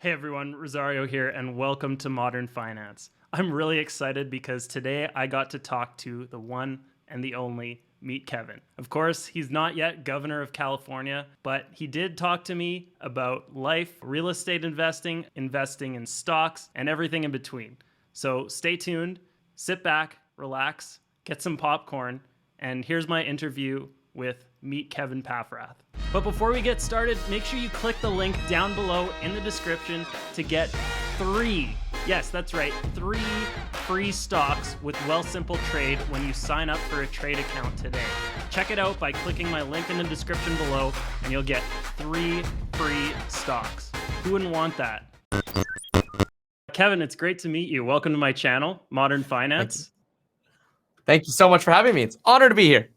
Hey everyone, Rosario here, and welcome to Modern Finance. I'm really excited because today I got to talk to the one and the only Meet Kevin. Of course, he's not yet governor of California, but he did talk to me about life, real estate investing, investing in stocks, and everything in between. So stay tuned, sit back, relax, get some popcorn, and here's my interview with Meet Kevin Paffrath. But before we get started, make sure you click the link down below in the description to get 3, yes, that's right, 3 free stocks with Wealthsimple Trade when you sign up for a trade account today. Check it out by clicking my link in the description below and you'll get 3 free stocks. Who wouldn't want that? Kevin, it's great to meet you. Welcome to my channel, Modern Finance. Thank you so much for having me. It's an honor to be here.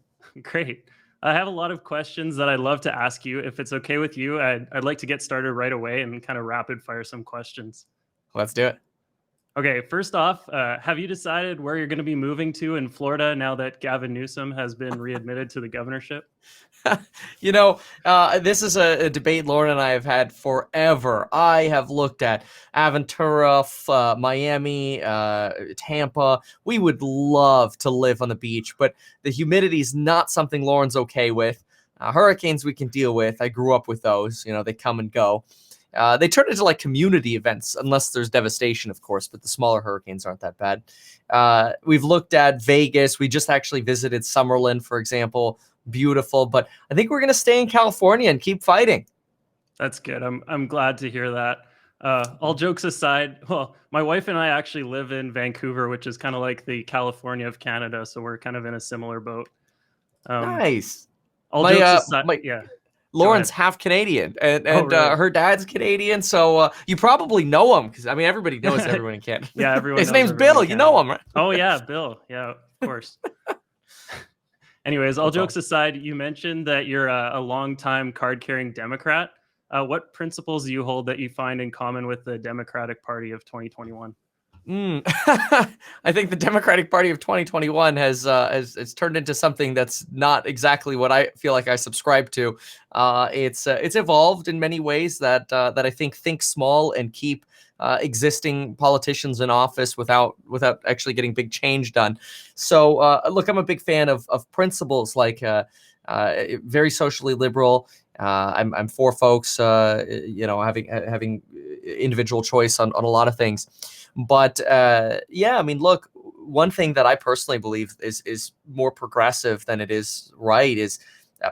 Great. I have a lot of questions that I'd love to ask you. If it's okay with you, I'd like to get started right away and kind of rapid fire some questions. Let's do it. Okay, first off, have you decided where you're going to be moving to in Florida now that Gavin Newsom has been readmitted to the governorship? This is a debate Lauren and I have had forever. I have looked at Aventura, Miami, Tampa. We would love to live on the beach, but the humidity is not something Lauren's okay with. Hurricanes we can deal with. I grew up with those. They come and go. They turn into like community events, unless there's devastation, of course, but the smaller hurricanes aren't that bad. We've looked at Vegas. We just actually visited Summerlin, for example. Beautiful, but I think we're going to stay in California and keep fighting. That's good. I'm glad to hear that. All jokes aside, well, my wife and I actually live in Vancouver, which is kind of like the California of Canada, so we're kind of in a similar boat. Nice. All jokes aside, yeah. Lauren's half Canadian, and really? Her dad's Canadian, so you probably know him because everybody knows everyone in Canada. Yeah, everyone. His name's Bill. You know him, right? Oh yeah, Bill. Yeah, of course. Anyways, all jokes aside, you mentioned that you're a longtime card-carrying Democrat. What principles do you hold that you find in common with the Democratic Party of 2021? I think the Democratic Party of 2021 has turned into something that's not exactly what I feel like I subscribe to. It's evolved in many ways that I think small and keep existing politicians in office without actually getting big change done. So look, I'm a big fan of principles like very socially liberal. I'm for folks, having individual choice on a lot of things. But look, one thing that I personally believe is more progressive than it is right is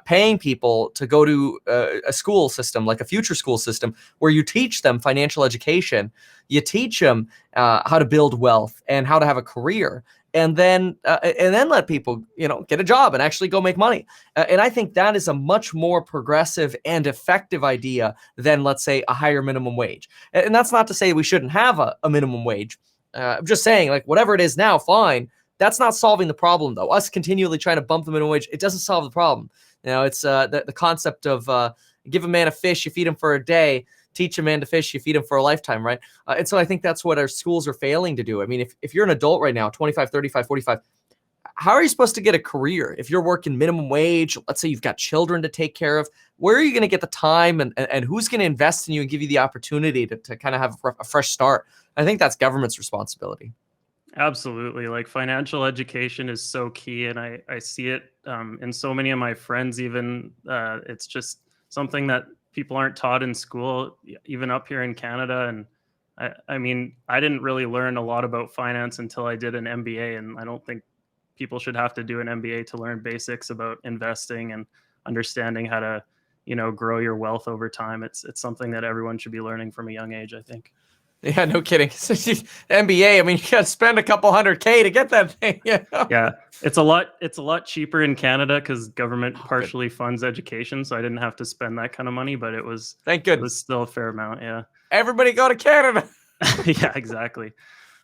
paying people to go to a school system, like a future school system, where you teach them financial education, you teach them how to build wealth and how to have a career, and then let people get a job and actually go make money. And I think that is a much more progressive and effective idea than, let's say, a higher minimum wage. And that's not to say we shouldn't have a minimum wage. I'm just saying, like, whatever it is now, fine. That's not solving the problem, though. Us continually trying to bump the minimum wage, it doesn't solve the problem. It's the concept of give a man a fish, you feed him for a day. Teach a man to fish, you feed him for a lifetime, right? And so I think that's what our schools are failing to do. I mean, if you're an adult right now, 25, 35, 45, how are you supposed to get a career? If you're working minimum wage, let's say you've got children to take care of, where are you going to get the time and who's going to invest in you and give you the opportunity to kind of have a fresh start? I think that's government's responsibility. Absolutely. Like, financial education is so key. And I see it in so many of my friends, even it's just something that people aren't taught in school, even up here in Canada. And I mean, I didn't really learn a lot about finance until I did an MBA. And I don't think people should have to do an MBA to learn basics about investing and understanding how to, grow your wealth over time. It's something that everyone should be learning from a young age, I think. Yeah, no kidding. MBA, I mean, you got to spend a couple $100K to get that thing. Yeah, it's a lot cheaper in Canada because government partially funds education, so I didn't have to spend that kind of money. But it was, thank goodness, it was still a fair amount. Yeah, everybody go to Canada. Yeah, exactly.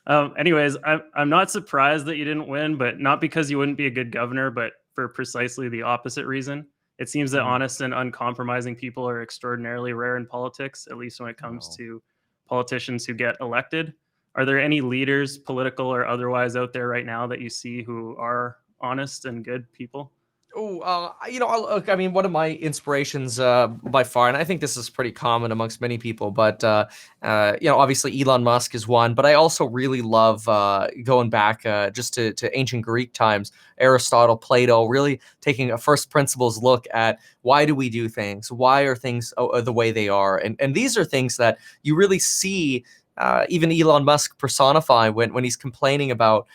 Anyways, I'm not surprised that you didn't win, but not because you wouldn't be a good governor, but for precisely the opposite reason. It seems that honest and uncompromising people are extraordinarily rare in politics, at least when it comes to politicians who get elected. Are there any leaders, political or otherwise, out there right now that you see who are honest and good people? Look, I mean, one of my inspirations by far, and I think this is pretty common amongst many people, but obviously Elon Musk is one. But I also really love going back just to ancient Greek times, Aristotle, Plato, really taking a first principles look at why do we do things, why are things the way they are, and these are things that you really see. Even Elon Musk personify when he's complaining about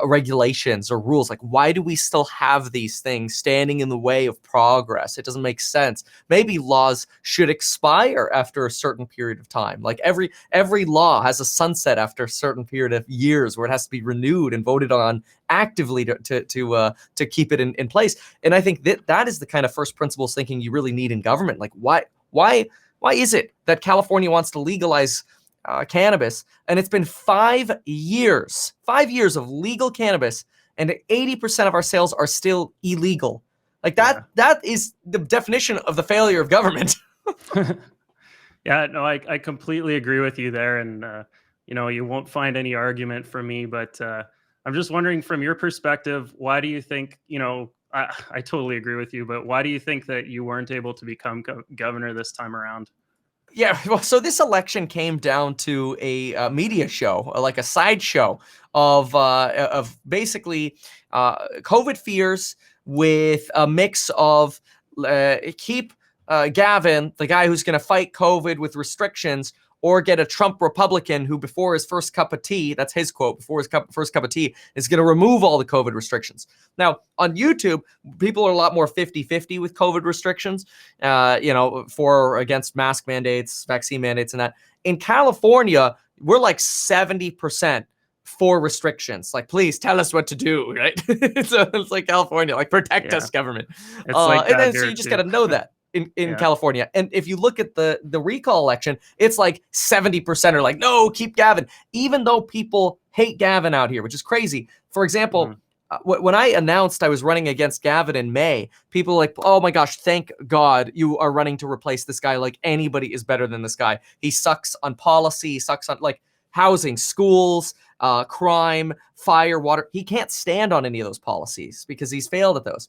regulations or rules. Like, why do we still have these things standing in the way of progress? It doesn't make sense. Maybe laws should expire after a certain period of time. Like every law has a sunset after a certain period of years where it has to be renewed and voted on actively to keep it in place. And I think that is the kind of first principles thinking you really need in government. Like, why is it that California wants to legalize cannabis, and it's been 5 years of legal cannabis, and 80% of our sales are still illegal? Like that is the definition of the failure of government. Yeah, no, I completely agree with you there. And, you won't find any argument from me, but I'm just wondering from your perspective, why do you think, I totally agree with you, but why do you think that you weren't able to become governor this time around? Yeah, well, so this election came down to a media show, like a sideshow of basically COVID fears with a mix of keep Gavin, the guy who's going to fight COVID with restrictions, or get a Trump Republican who, before his first cup of tea, that's his quote, before his first cup of tea, is going to remove all the COVID restrictions. Now, on YouTube, people are a lot more 50-50 with COVID restrictions, for or against mask mandates, vaccine mandates, and that. In California, we're like 70% for restrictions. Like, please tell us what to do, right? It's like California, like, protect us, government. It's like and that then so here you just too. got to know that in Yeah. California. And if you look at the recall election, it's like 70% are like, no, keep Gavin, even though people hate Gavin out here, which is crazy. For example, when I announced I was running against Gavin in May, people were like, oh my gosh, thank God you are running to replace this guy. Like, anybody is better than this guy. He sucks on policy, he sucks on like housing, schools, crime, fire, water. He can't stand on any of those policies because he's failed at those.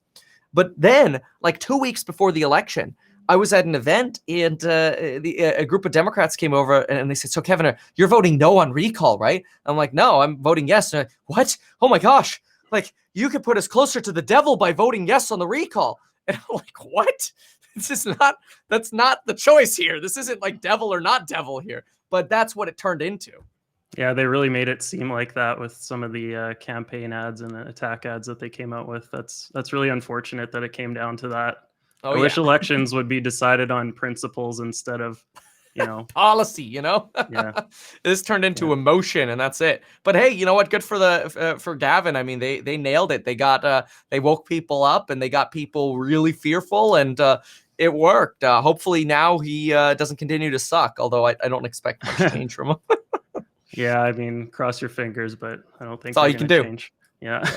But then, like 2 weeks before the election, I was at an event, and a group of Democrats came over and they said, so Kevin, you're voting no on recall, right? I'm like, no, I'm voting yes. And what? Oh my gosh. Like, you could put us closer to the devil by voting yes on the recall. And I'm like, what? That's not the choice here. This isn't like devil or not devil here. But that's what it turned into. Yeah, they really made it seem like that with some of the campaign ads and the attack ads that they came out with. That's really unfortunate that it came down to that. I wish elections would be decided on principles instead of, policy. Yeah. This turned into emotion, and that's it. But hey, you know what? Good for for Gavin. I mean, they nailed it. They woke people up, and they got people really fearful, and it worked. Hopefully now he doesn't continue to suck. Although I don't expect much change from him. Yeah, I mean, cross your fingers, but I don't think that's all you can do. Change. Yeah.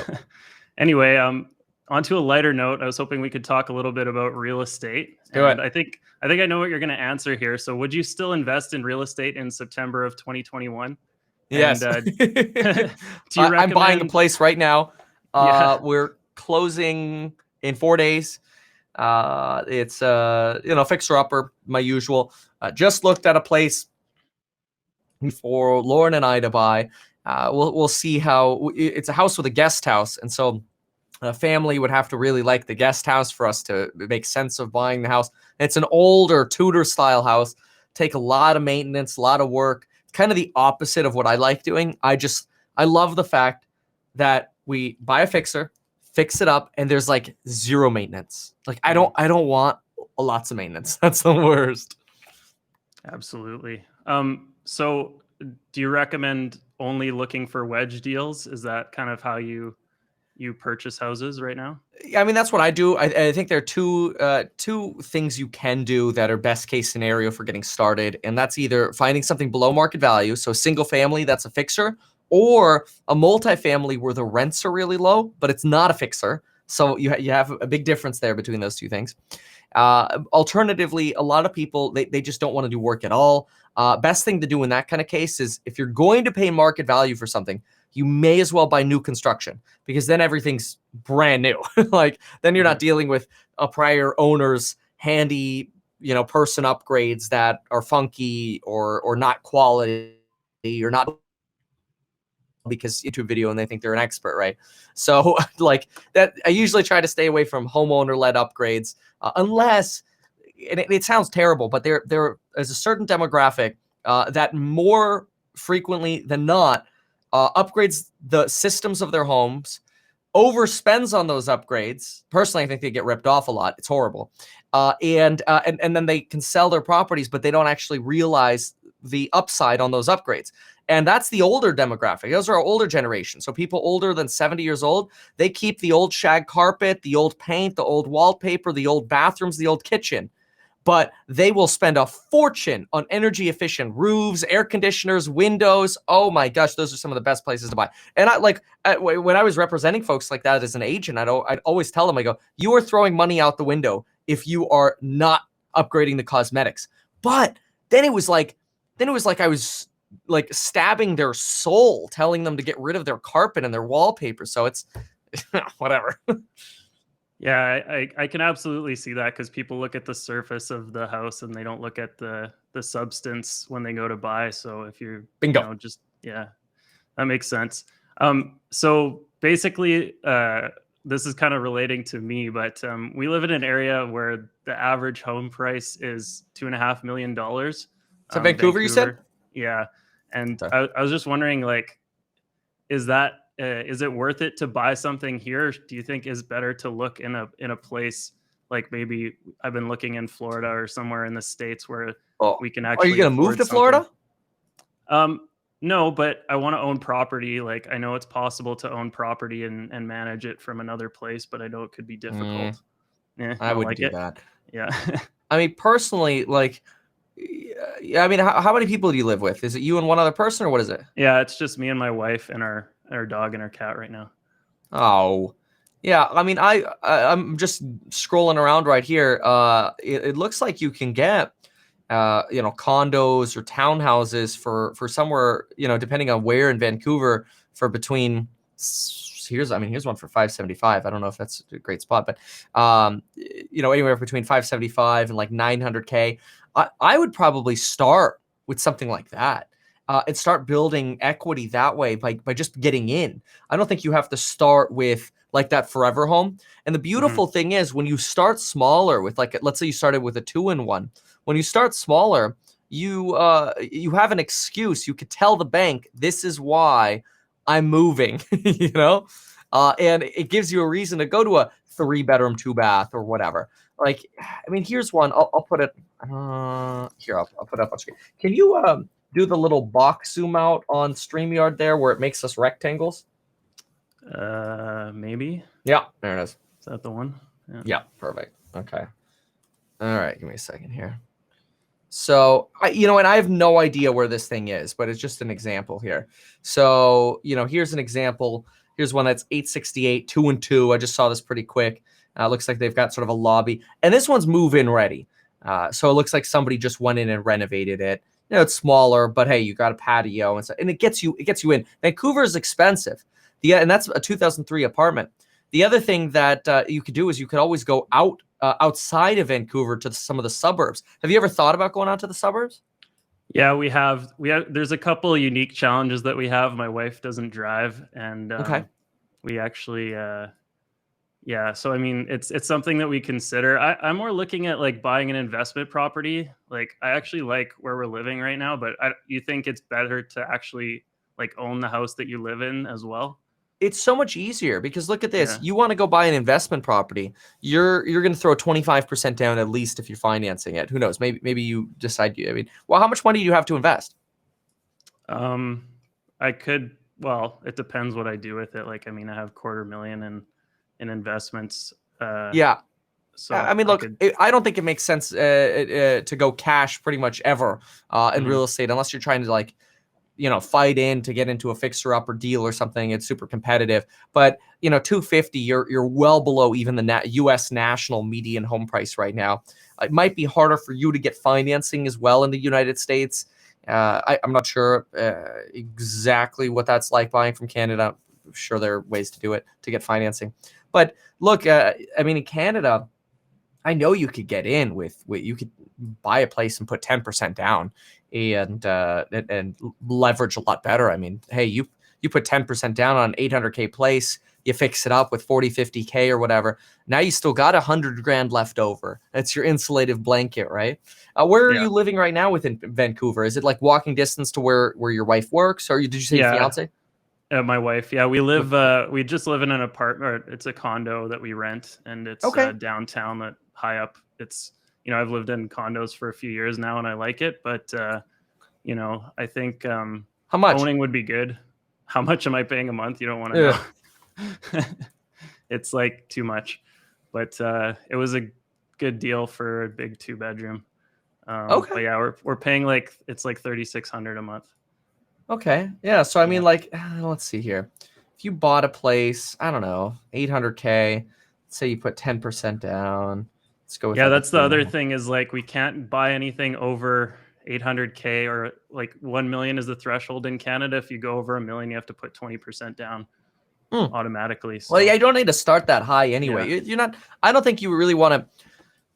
Anyway, onto a lighter note, I was hoping we could talk a little bit about real estate. Do it. I think I know what you're going to answer here. So, would you still invest in real estate in September of 2021? Yes. And, do you recommend... I'm buying a place right now. We're closing in 4 days. It's fixer upper, my usual. Just looked at a place for Lauren and I to buy. We'll see how it's a house with a guest house, and so a family would have to really like the guest house for us to make sense of buying the house. It's an older Tudor style house, take a lot of maintenance, a lot of work. It's kind of the opposite of what I like doing. I love the fact that we buy a fixer, fix it up, and there's like zero maintenance. Like, I don't want lots of maintenance. That's the worst. Absolutely. So do you recommend only looking for wedge deals? Is that kind of how you purchase houses right now? I mean, that's what I do. I think there are two things you can do that are best case scenario for getting started. And that's either finding something below market value. So single family, that's a fixer, or a multifamily where the rents are really low, but it's not a fixer. So you have a big difference there between those two things. Alternatively, a lot of people, they just don't want to do work at all. Best thing to do in that kind of case is, if you're going to pay market value for something, you may as well buy new construction, because then everything's brand new. Like, then you're not dealing with a prior owner's handy, person upgrades that are funky or not quality or not, because YouTube video and they think they're an expert, right? So like that, I usually try to stay away from homeowner-led upgrades, unless, and it sounds terrible, but there is a certain demographic that more frequently than not upgrades the systems of their homes, overspends on those upgrades. Personally, I think they get ripped off a lot. It's horrible. And then they can sell their properties, but they don't actually realize the upside on those upgrades. And that's the older demographic. Those are our older generation. So people older than 70 years old, they keep the old shag carpet, the old paint, the old wallpaper, the old bathrooms, the old kitchen. But they will spend a fortune on energy efficient roofs, air conditioners, windows. Oh my gosh, those are some of the best places to buy. And when I was representing folks like that as an agent, I'd always tell them, I go, you are throwing money out the window if you are not upgrading the cosmetics. But then it was like I was like stabbing their soul, telling them to get rid of their carpet and their wallpaper. So it's whatever. Yeah, I can absolutely see that, because people look at the surface of the house and they don't look at the substance when they go to buy. So if you're, Bingo. Yeah, that makes sense. So basically, this is kind of relating to me, but we live in an area where the average home price is $2.5 million. So Vancouver, you said? Yeah. And Okay. I was just wondering, like, is it worth it to buy something here? Do you think is better to look in a place like, maybe I've been looking in Florida or somewhere in the States where we can actually. Are you going to move to Florida? No, but I want to own property. Like, I know it's possible to own property and manage it from another place, but I know it could be difficult. Yeah, I would like do it. that. Yeah. I mean, personally, like, I mean, how many people do you live with? Is it you and one other person, or what is it? Yeah, it's just me and my wife and our dog and our cat right now. Oh, yeah. I mean, I'm just scrolling around right here. It looks like you can get, condos or townhouses for somewhere, depending on where in Vancouver, for between. Here's one for 575. I don't know if that's a great spot, but anywhere between 575 and like 900K. I would probably start with something like that. And start building equity that way by just getting in. I don't think you have to start with like that forever home. And the beautiful thing is, when you start smaller with, like, let's say you started with a 2-in-1. When you start smaller, you have an excuse. You could tell the bank, this is why I'm moving, and it gives you a reason to go to a 3-bedroom, 2-bath or whatever. Like, I mean, here's one. I'll put it here. I'll put it up on screen. Can you do the little box zoom out on StreamYard there where it makes us rectangles? Maybe. Yeah, there it is. Is that the one? Yeah, perfect. Okay. All right, give me a second here. So, and I have no idea where this thing is, but it's just an example here. So, here's an example. Here's one that's 868, 2-and-2. I just saw this pretty quick. Looks like they've got sort of a lobby. And this one's move-in ready. So it looks like somebody just went in and renovated it. It's smaller, but hey, you got a patio and stuff, and it gets you in. Vancouver is expensive. And that's a 2003 apartment. The other thing that you could do is you could always go outside of Vancouver to some of the suburbs. Have you ever thought about going out to the suburbs? Yeah, we have. There's a couple of unique challenges that we have. My wife doesn't drive, and Okay. we actually, yeah. So I mean, it's something that we consider. I'm more looking at like buying an investment property. Like, I actually like where we're living right now, but you think it's better to actually like own the house that you live in as well? It's so much easier, because look at this. Yeah. You want to go buy an investment property. You're going to throw 25% down at least if you're financing it. Who knows? Maybe you decide well, how much money do you have to invest? I could, well, it depends what I do with it. Like, I mean, I have $250,000 in investments. Yeah. So I mean, look, I don't think it makes sense to go cash pretty much ever in real estate, unless you're trying to, like, fight in to get into a fixer-upper deal or something. It's super competitive. But, 250, you're well below even the U.S. national median home price right now. It might be harder for you to get financing as well in the United States. I'm not sure exactly what that's like buying from Canada. I'm sure there are ways to do it to get financing. But look, I mean, in Canada, I know you could get in with you could buy a place and put 10% down and leverage a lot better. I mean, hey, you put 10% down on an 800K place, you fix it up with 40, 50K or whatever. Now you still got 100 grand left over. That's your insulative blanket, right? Where are Yeah. you living right now within Vancouver? Is it like walking distance to where your wife works, or did you say your Yeah. fiance? My wife. Yeah, we just live in an apartment. Or it's a condo that we rent, and it's Okay. downtown, that high up. It's, I've lived in condos for a few years now, and I like it. But I think How much? owning would be good. How much am I paying a month? You don't want to Yeah. know. It's like too much, but it was a good deal for a big 2 bedroom. Okay. But yeah, we're paying like it's like 3,600 a month. Okay. Yeah. So I mean, Yeah. like, let's see here. If you bought a place, I don't know, 800K. Let's say you put 10% down. Let's go with Yeah, like a that's the other 3.5. thing, is like we can't buy anything over 800K, or like 1 million is the threshold in Canada. If you go over a million, you have to put 20% down Hmm. automatically. Well, yeah, So you don't need to start that high anyway. yeah, You're not. I don't think you really want to.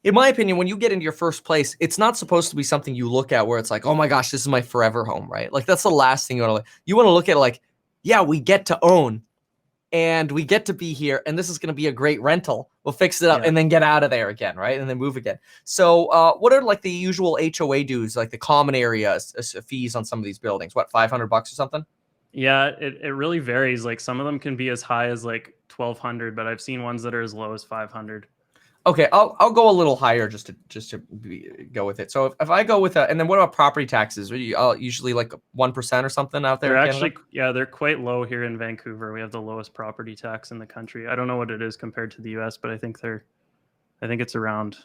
In my opinion, when you get into your first place, it's not supposed to be something you look at where it's like, oh my gosh, this is my forever home, right? Like that's the last thing you want to look. You want to look at it like, yeah, we get to own and we get to be here, and this is going to be a great rental. We'll fix it up yeah. and then get out of there again, right? And then move again. So, what are like the usual HOA dues, like the common area fees on some of these buildings? What, $500 or something? Yeah, it really varies. Like some of them can be as high as like 1,200, but I've seen ones that are as low as 500. Okay, I'll go a little higher just to go with it. So if I go with and then what about property taxes? Are you usually like 1% or something out there They're in Canada? actually, yeah, they're quite low here in Vancouver. We have the lowest property tax in the country. I don't know what it is compared to the US, but I think it's around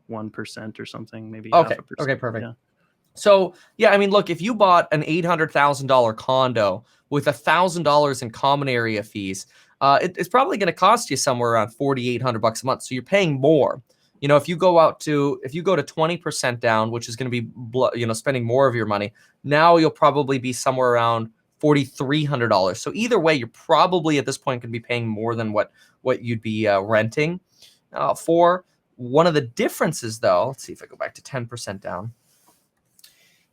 1% or something, maybe half Okay, a okay, percent. perfect. Yeah. So yeah, I mean, look, if you bought an $800,000 condo with $1,000 in common area fees, it's probably going to cost you somewhere around $4,800 a month. So you're paying more. If you go to 20% down, which is going to be spending more of your money, now you'll probably be somewhere around $4,300. So either way, you're probably at this point going to be paying more than what you'd be renting for. One of the differences, though, let's see if I go back to 10% down,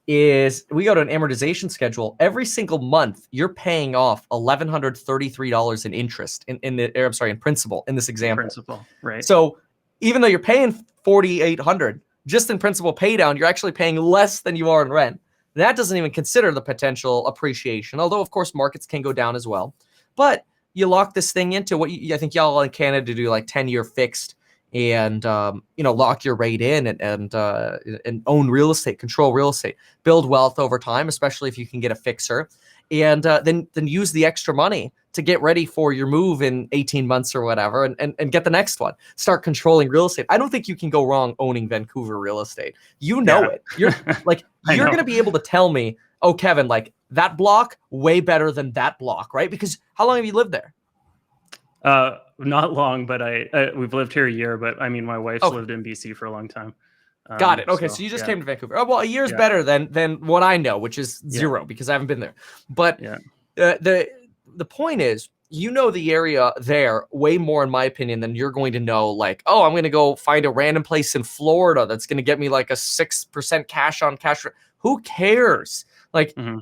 is we go to an amortization schedule. Every single month, you're paying off $1,133 in interest in principal in this In example. principle, right? So even though you're paying $4,800 just in principal pay down, you're actually paying less than you are in rent. That doesn't even consider the potential appreciation, although of course markets can go down as well. But you lock this thing into what I think y'all in Canada do, like 10-year fixed, and lock your rate in and own real estate, control real estate, build wealth over time, especially if you can get a fixer, and then use the extra money to get ready for your move in 18 months or whatever, and get the next one. Start controlling real estate. I don't think you can go wrong owning Vancouver real estate. You know Yeah. it. You're I going know. to be able to tell me, oh, Kevin, like that block way better than that block, right? Because how long have you lived there? Not long, but we've lived here a year, but I mean, my wife's Okay. lived in BC for a long time. Got it. Okay, So so you just yeah, came to Vancouver. Oh, well, a year's yeah, better than what I know, which is yeah, 0 because I haven't been there. But yeah, the point is, the area there way more, in my opinion, than you're going to know. Like, oh, I'm going to go find a random place in Florida that's going to get me like a 6% cash on cash. Who cares? Like, hmm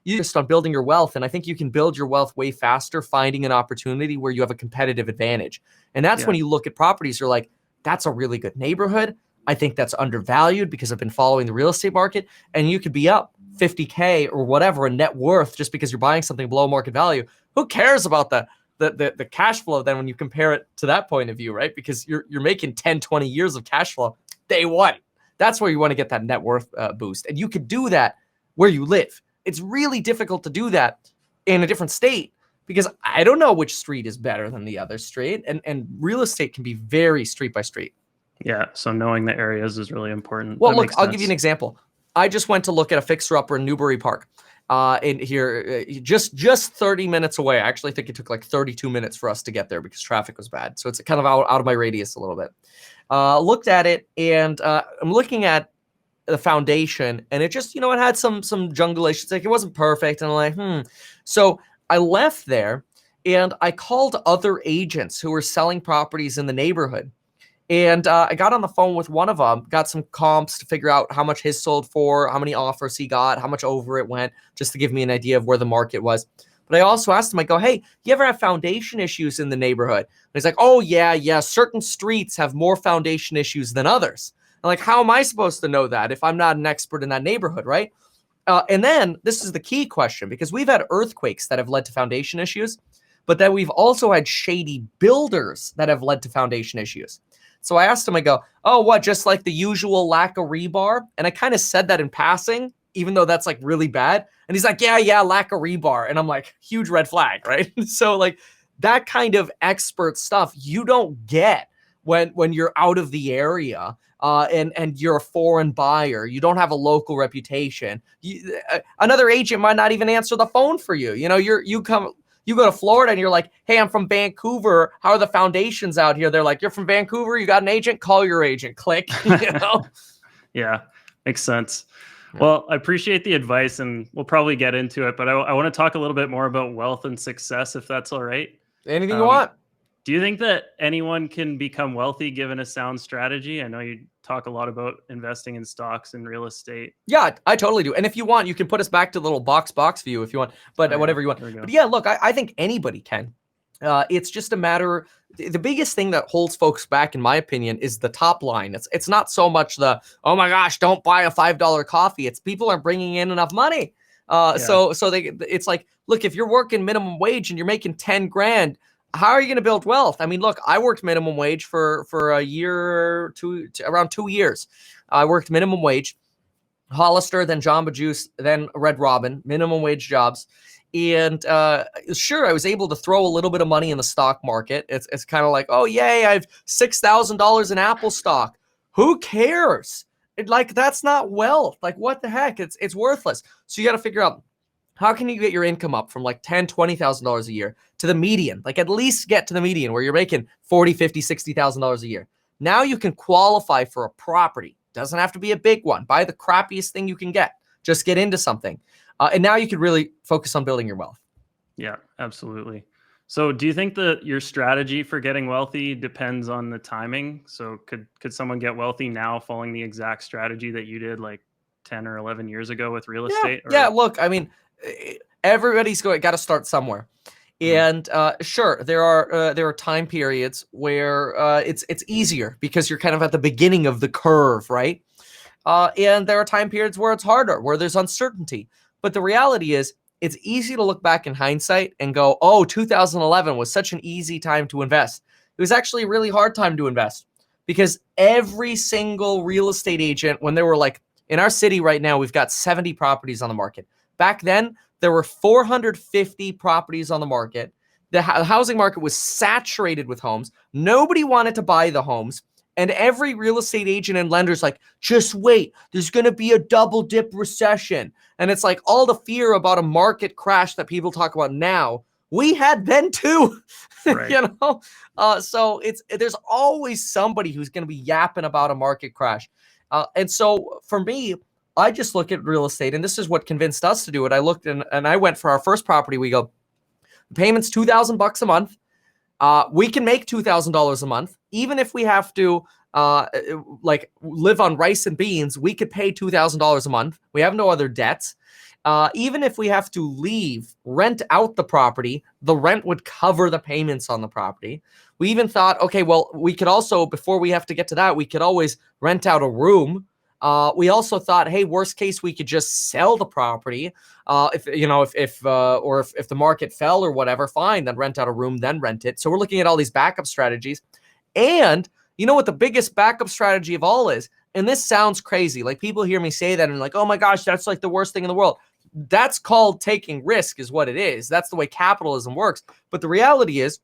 you just on building your wealth, and I think you can build your wealth way faster finding an opportunity where you have a competitive advantage. And that's yeah, when you look at properties, you're like, that's a really good neighborhood. I think that's undervalued because I've been following the real estate market, and you could be up 50K or whatever in net worth just because you're buying something below market value. Who cares about the cash flow then when you compare it to that point of view, right? Because you're making 10, 20 years of cash flow day one. That's where you want to get that net worth boost. And you could do that where you live. It's really difficult to do that in a different state because I don't know which street is better than the other street. And real estate can be very street by street. yeah. So knowing the areas is really important. Well, That look, makes I'll give you an sense. example. I just went to look at a fixer-upper in Newbury Park in here, just 30 minutes away. I actually think it took like 32 minutes for us to get there because traffic was bad. So it's kind of out of my radius a little bit. Looked at it, and I'm looking at the foundation, and it just, it had some jungulations. Like, it wasn't perfect, and I'm like, So I left there, and I called other agents who were selling properties in the neighborhood. And I got on the phone with one of them, got some comps to figure out how much his sold for, how many offers he got, how much over it went, just to give me an idea of where the market was. But I also asked him, I go, hey, you ever have foundation issues in the neighborhood? And he's like, oh, yeah, certain streets have more foundation issues than others. I'm like, how am I supposed to know that if I'm not an expert in that neighborhood, right? And then this is the key question, because we've had earthquakes that have led to foundation issues, but then we've also had shady builders that have led to foundation issues. So I asked him, I go, oh, what, just like the usual lack of rebar? And I kind of said that in passing, even though that's like really bad. And he's like, yeah, lack of rebar. And I'm like, huge red flag, right? So like that kind of expert stuff you don't get when you're out of the area. And you're a foreign buyer, you don't have a local reputation. Another agent might not even answer the phone for you. You go to Florida and you're like, hey, I'm from Vancouver. How are the foundations out here? They're like, you're from Vancouver? You got an agent? Call your agent. Click. Yeah, makes sense. Well, I appreciate the advice, and we'll probably get into it, but I want to talk a little bit more about wealth and success, if that's all right. Anything you want. Do you think that anyone can become wealthy given a sound strategy? I know you talk a lot about investing in stocks and real estate. Yeah, I totally do. And if you want, you can put us back to the little box view if you want, but whatever you want. But yeah, look, I think anybody can. It's just a matter. The biggest thing that holds folks back, in my opinion, is the top line. It's not so much the, oh my gosh, don't buy a $5 coffee. It's people aren't bringing in enough money. So it's like, look, if you're working minimum wage and you're making 10 grand, how are you going to build wealth? I mean, look, I worked minimum wage for a year or two, around 2 years. I worked minimum wage, Hollister, then Jamba Juice, then Red Robin, minimum wage jobs. And sure, I was able to throw a little bit of money in the stock market. It's kind of like, oh, yay, I have $6,000 in Apple stock. Who cares? That's not wealth. Like, what the heck? It's worthless. So you got to figure out, how can you get your income up from like $10,000, $20,000 a year to the median? Like, at least get to the median where you're making $40,000, $50,000, $60,000 a year. Now you can qualify for a property. Doesn't have to be a big one. Buy the crappiest thing you can get. Just get into something. And now you could really focus on building your wealth. Yeah, absolutely. So do you think that your strategy for getting wealthy depends on the timing? So could someone get wealthy now following the exact strategy that you did like 10 or 11 years ago with real estate? Yeah, look, I mean, everybody's got to start somewhere. And sure, there are time periods where it's easier because you're kind of at the beginning of the curve, right? And there are time periods where it's harder, where there's uncertainty. But the reality is, it's easy to look back in hindsight and go, oh, 2011 was such an easy time to invest. It was actually a really hard time to invest because every single real estate agent, when there were like, in our city right now, we've got 70 properties on the market. Back then, there were 450 properties on the market. The housing market was saturated with homes. Nobody wanted to buy the homes. And every real estate agent and lender's like, just wait, there's going to be a double dip recession. And it's like all the fear about a market crash that people talk about now, we had then too, Right. So there's always somebody who's going to be yapping about a market crash. And so for me, I just look at real estate, and this is what convinced us to do it. I looked and I went for our first property. We go, the payment's $2,000 a month. We can make $2,000 a month. Even if we have to like live on rice and beans, we could pay $2,000 a month. We have no other debts. Even if we have to leave, rent out the property, the rent would cover the payments on the property. We even thought, okay, well, we could also, before we have to get to that, we could always rent out a room. We also thought, hey, worst case, we could just sell the property. If the market fell or whatever, fine, then rent out a room, then rent it. So we're looking at all these backup strategies. And you know what the biggest backup strategy of all is? And this sounds crazy. Like, people hear me say that and like, oh my gosh, that's like the worst thing in the world. That's called taking risk, is what it is. That's the way capitalism works. But the reality is,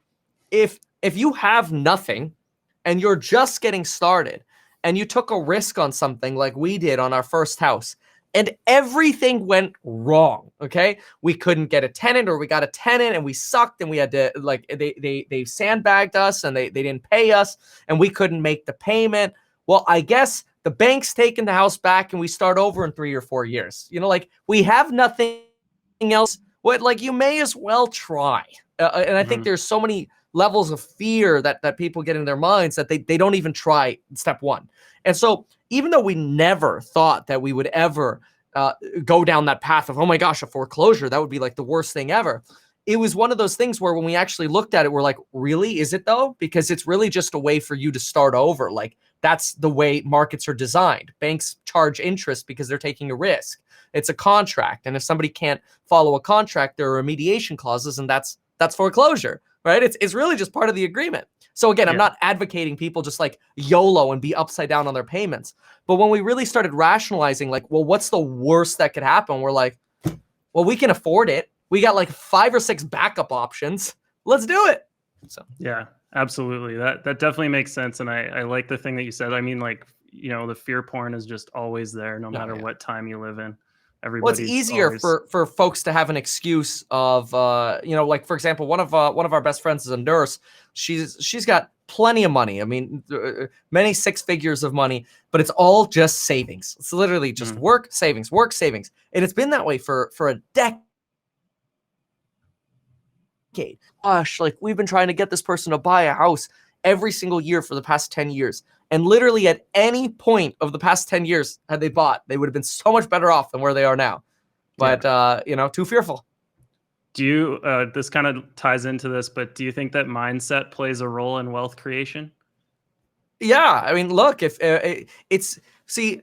if you have nothing and you're just getting started, and you took a risk on something like we did on our first house, and everything went wrong, okay? We couldn't get a tenant, or we got a tenant and we sucked, and we had to, like, they sandbagged us and they didn't pay us, and we couldn't make the payment. Well, I guess the bank's taking the house back and we start over in 3 or 4 years. Like we have nothing else. What, like, you may as well try. And I think Mhm. there's so many levels of fear that people get in their minds that they don't even try step one. And so even though we never thought that we would ever go down that path of, oh my gosh, a foreclosure, that would be like the worst thing ever. It was one of those things where when we actually looked at it, we're like, really? Is it though? Because it's really just a way for you to start over. Like, that's the way markets are designed. Banks charge interest because they're taking a risk. It's a contract. And if somebody can't follow a contract, there are remediation clauses, and that's foreclosure, right? It's really just part of the agreement. So again, I'm Yeah. not advocating people just like YOLO and be upside down on their payments. But when we really started rationalizing, like, well, what's the worst that could happen? We're like, well, we can afford it. We got like 5 or 6 backup options. Let's do it. So Yeah, absolutely. That definitely makes sense. And I like the thing that you said. I mean, like, the fear porn is just always there, no no, matter yeah. what time you live in. Well, it's Everybody's easier always. for folks to have an excuse of, like, for example, one of our best friends is a nurse. She's got plenty of money. I mean, many 6 figures of money, but it's all just savings. It's literally just Mhm. work, savings, and it's been that way for a decade. Gosh, like, we've been trying to get this person to buy a house every single year for the past 10 years. And literally at any point of the past 10 years, had they bought, they would have been so much better off than where they are now. Yeah. But, too fearful. Do you, this kind of ties into this, but do you think that mindset plays a role in wealth creation? Yeah. I mean, look, if it's, see,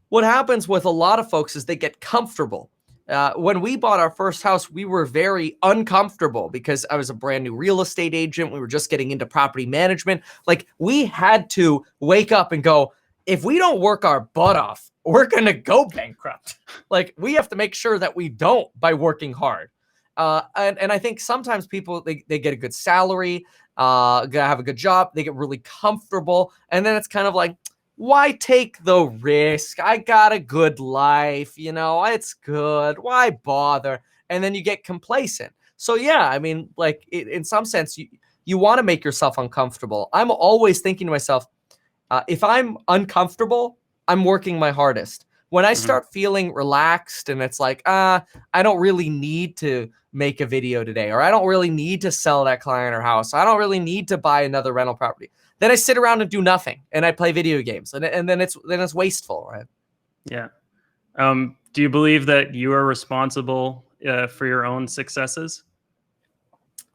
what happens with a lot of folks is they get comfortable. When we bought our first house, we were very uncomfortable because I was a brand new real estate agent. We were just getting into property management. Like, we had to wake up and go, if we don't work our butt off, we're going to go bankrupt. Like, we have to make sure that we don't by working hard. And I think sometimes people, they get a good salary, have a good job, they get really comfortable. And then it's kind of like, why take the risk? I got a good life, it's good. Why bother? And then you get complacent. So yeah, I mean, like, in some sense, you want to make yourself uncomfortable. I'm always thinking to myself, if I'm uncomfortable, I'm working my hardest. When I Mhm. start feeling relaxed and it's like, I don't really need to make a video today, or I don't really need to sell that client or house, I don't really need to buy another rental property, then I sit around and do nothing and I play video games, and then it's wasteful, right? Yeah. Do you believe that you are responsible for your own successes?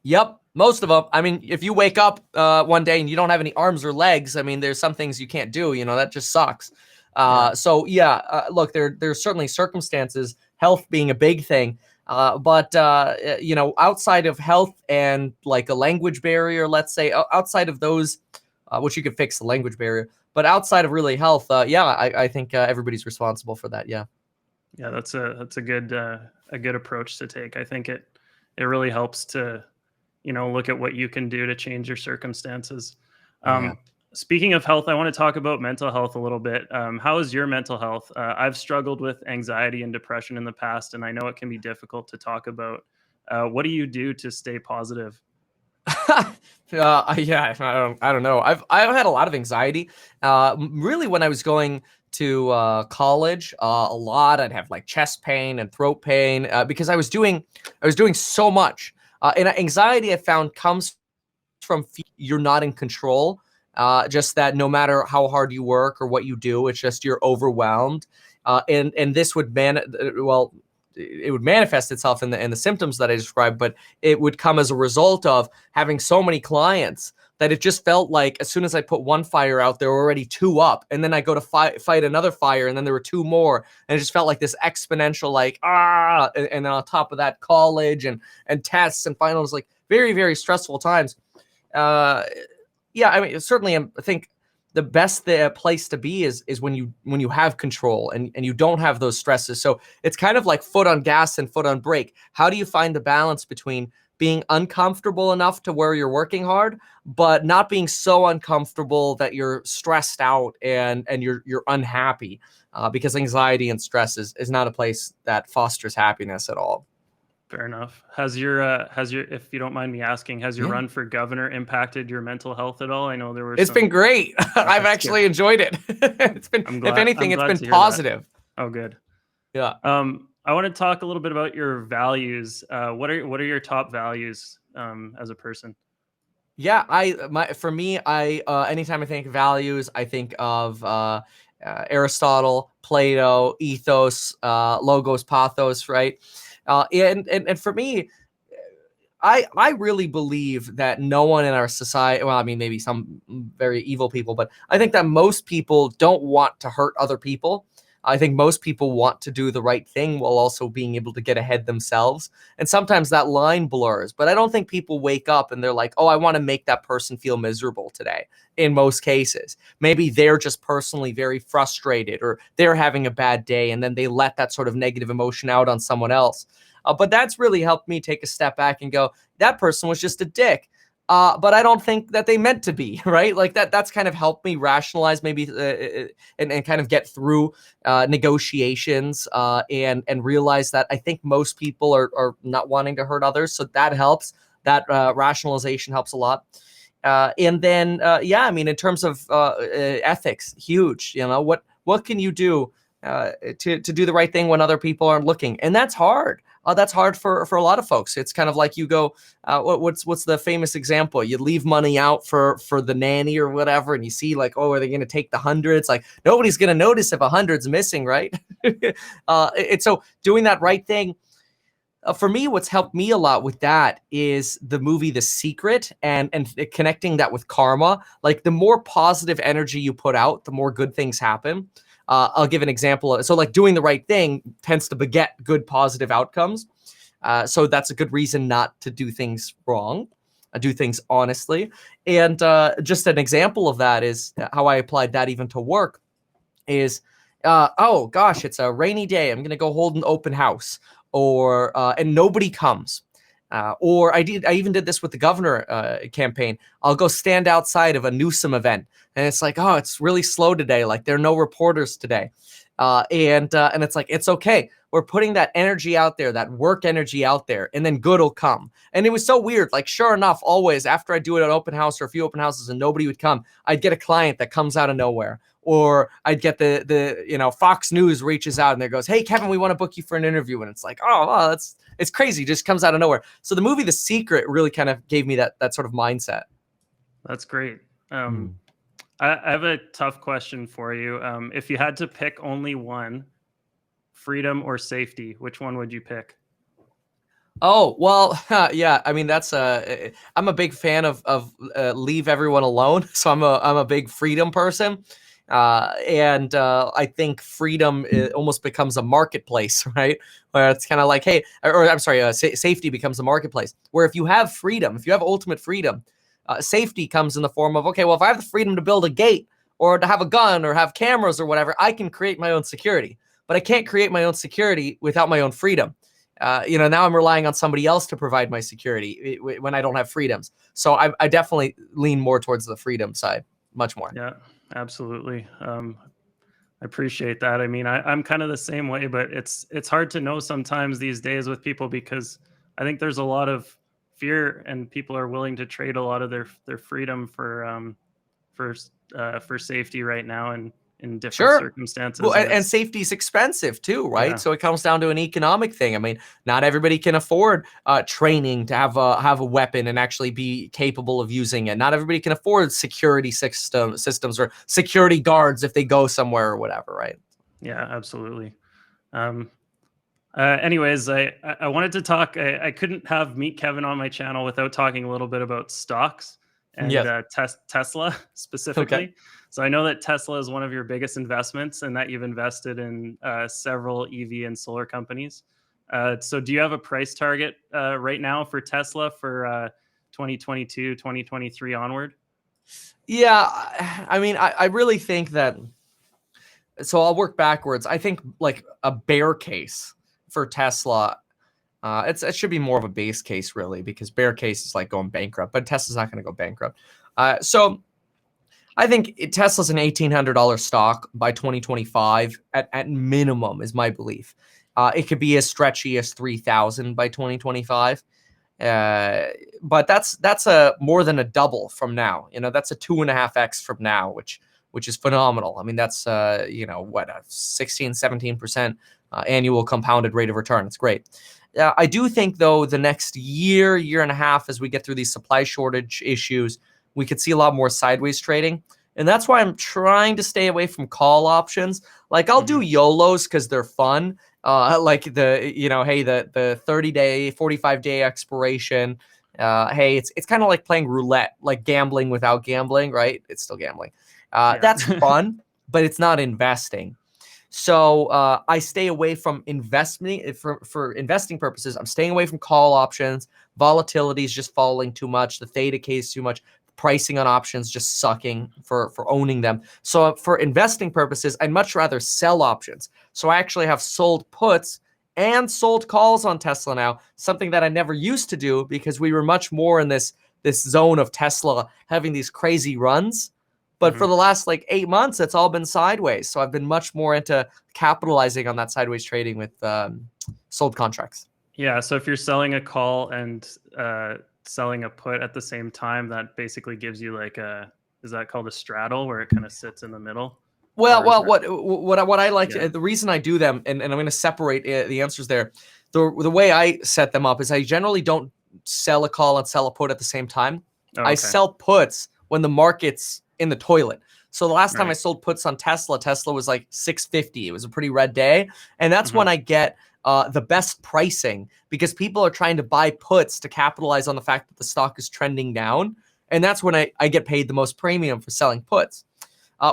Yep, most of them. I mean, if you wake up one day and you don't have any arms or legs, I mean, there's some things you can't do. That just sucks. Yeah. So yeah, look, there's certainly circumstances, health being a big thing. But outside of health and like a language barrier, let's say, outside of those, which you could fix the language barrier, but outside of really health, yeah, I think everybody's responsible for that. Yeah. Yeah, that's a good approach to take. I think it really helps to look at what you can do to change your circumstances. Oh yeah. Um, Speaking of health, I want to talk about mental health a little bit. How is your mental health? I've struggled with anxiety and depression in the past, and I know it can be difficult to talk about. What do you do to stay positive? Yeah, I don't know. I've had a lot of anxiety. Really, when I was going to college, a lot. I'd have like chest pain and throat pain because I was doing so much. And anxiety, I found, comes from you're not in control. Just that no matter how hard you work or what you do, it's just you're overwhelmed. And this would well, it would manifest itself in the symptoms that I described, but it would come as a result of having so many clients that it just felt like as soon as I put one fire out, there were already 2 up, and then I go to fight another fire, and then there were 2 more, and it just felt like this exponential, like, and then on top of that, college and tests and finals, like very, very stressful times. Uh, yeah, I mean, certainly, I think the best place to be is when you have control and you don't have those stresses. So it's kind of like foot on gas and foot on brake. How do you find the balance between being uncomfortable enough to where you're working hard, but not being so uncomfortable that you're stressed out and you're unhappy? Because anxiety and stress is not a place that fosters happiness at all. Fair enough. Has your, if you don't mind me asking, has your Yeah. run for governor impacted your mental health at all? I know there were It's been some. great. I've That's good. actually enjoyed it. It's been, if I'm anything, it's glad been to hear that. positive. Oh, good. Yeah. I want to talk a little bit about your values. What are your top values as a person? Yeah, for me, I anytime I think of values, I think of Aristotle, Plato, ethos, logos, pathos, right? And for me, I really believe that no one in our society, well, I mean, maybe some very evil people, but I think that most people don't want to hurt other people. I think most people want to do the right thing while also being able to get ahead themselves. And sometimes that line blurs, but I don't think people wake up and they're like, oh, I want to make that person feel miserable today. In most cases, maybe they're just personally very frustrated or they're having a bad day and then they let that sort of negative emotion out on someone else. But that's really helped me take a step back and go, that person was just a dick. But I don't think that they meant to be, right? Like that's kind of helped me rationalize maybe and kind of get through negotiations and realize that I think most people are not wanting to hurt others. So that helps. That rationalization helps a lot. And then, yeah, I mean, in terms of ethics, huge. You know, what can you do to do the right thing when other people aren't looking? And that's hard. That's hard for a lot of folks. It's kind of like you go, what's the famous example? You leave money out for the nanny or whatever, and you see like, oh, are they going to take the hundreds? Like nobody's going to notice if a hundred's missing, right? And so doing that right thing. For me, what's helped me a lot with that is the movie The Secret and connecting that with karma. Like the more positive energy you put out, the more good things happen. I'll give an example. So like doing the right thing tends to beget good positive outcomes. So that's a good reason not to do things wrong. Do things honestly. And just an example of that is how I applied that even to work is, oh gosh, it's a rainy day. I'm going to go hold an open house or and nobody comes. Or I even did this with the governor campaign. I'll go stand outside of a Newsom event, and it's like, oh, it's really slow today. Like there are no reporters today, and it's like it's okay. We're putting that energy out there, that work energy out there, and then good will come. And it was so weird. Like sure enough, always after I do it at open house or a few open houses and nobody would come, I'd get a client that comes out of nowhere. Or I'd get the Fox News reaches out and there goes, hey Kevin, we want to book you for an interview, and it's like, oh wow, it's crazy, just comes out of nowhere. So the movie The Secret really kind of gave me that sort of mindset. That's great. I have a tough question for you. If you had to pick only one, freedom or safety, which one would you pick? Oh well, yeah. I mean, that's I'm a big fan of leave everyone alone. So I'm a big freedom person. And I think freedom almost becomes a marketplace, right? Where it's kind of like, hey, or I'm sorry, safety becomes a marketplace. Where if you have freedom, if you have ultimate freedom, safety comes in the form of, okay, well, if I have the freedom to build a gate or to have a gun or have cameras or whatever, I can create my own security. But I can't create my own security without my own freedom. Now I'm relying on somebody else to provide my security when I don't have freedoms. So I definitely lean more towards the freedom side, much more. Yeah, absolutely. I appreciate that. I mean, I'm kind of the same way, but it's hard to know sometimes these days with people because I think there's a lot of fear and people are willing to trade a lot of their freedom for for safety right now and in different Sure. Well, circumstances. And and it's safety is expensive too, right? yeah, So it comes down to an economic thing. I mean, not everybody can afford training to have a weapon and actually be capable of using it. Not everybody can afford security systems or security guards if they go somewhere or whatever, right? yeah, absolutely. Um, anyways, I wanted to talk. I couldn't have Meet Kevin on my channel without talking a little bit about stocks and Yes. Tesla Okay. specifically. So I know that Tesla is one of your biggest investments, and that you've invested in several EV and solar companies. So do you have a price target right now for Tesla for 2022, 2023 onward? Yeah, I mean, I really think that. So I'll work backwards. I think like a bear case for Tesla. It should be more of a base case really, because bear case is like going bankrupt, but Tesla's not going to go bankrupt. So I think Tesla's an $1,800 stock by 2025 at minimum is my belief. It could be as stretchy as 3,000 by 2025. But that's a more than a double from now. That's a 2.5x from now, which is phenomenal. I mean, that's what, a 16, 17% annual compounded rate of return. It's great. I do think, though, the next year and a half, as we get through these supply shortage issues, we could see a lot more sideways trading. And that's why I'm trying to stay away from call options. Like, I'll do YOLOs because they're fun. Like the 30-day, 45-day expiration. Hey, it's kind of like playing roulette, like gambling without gambling, right? It's still gambling. That's fun, but it's not investing. So I stay away from investment for investing purposes. I'm staying away from call options. Volatility is just falling too much. The theta case is too much. Pricing on options just sucking for owning them. So for investing purposes, I'd much rather sell options. So I actually have sold puts and sold calls on Tesla now, something that I never used to do because we were much more in this zone of Tesla having these crazy runs. But for the last 8 months, it's all been sideways. So I've been much more into capitalizing on that sideways trading with sold contracts. Yeah. So if you're selling a call and selling a put at the same time, that basically gives you is that called a straddle, where it kind of sits in the middle? Well, what I like, the reason I do them, and I'm going to separate the answers there. The way I set them up is I generally don't sell a call and sell a put at the same time. Oh, okay. I sell puts when the market's in the toilet. So the last time I sold puts on Tesla was like 650. It was a pretty red day. And that's when I get the best pricing, because people are trying to buy puts to capitalize on the fact that the stock is trending down. And that's when I get paid the most premium for selling puts.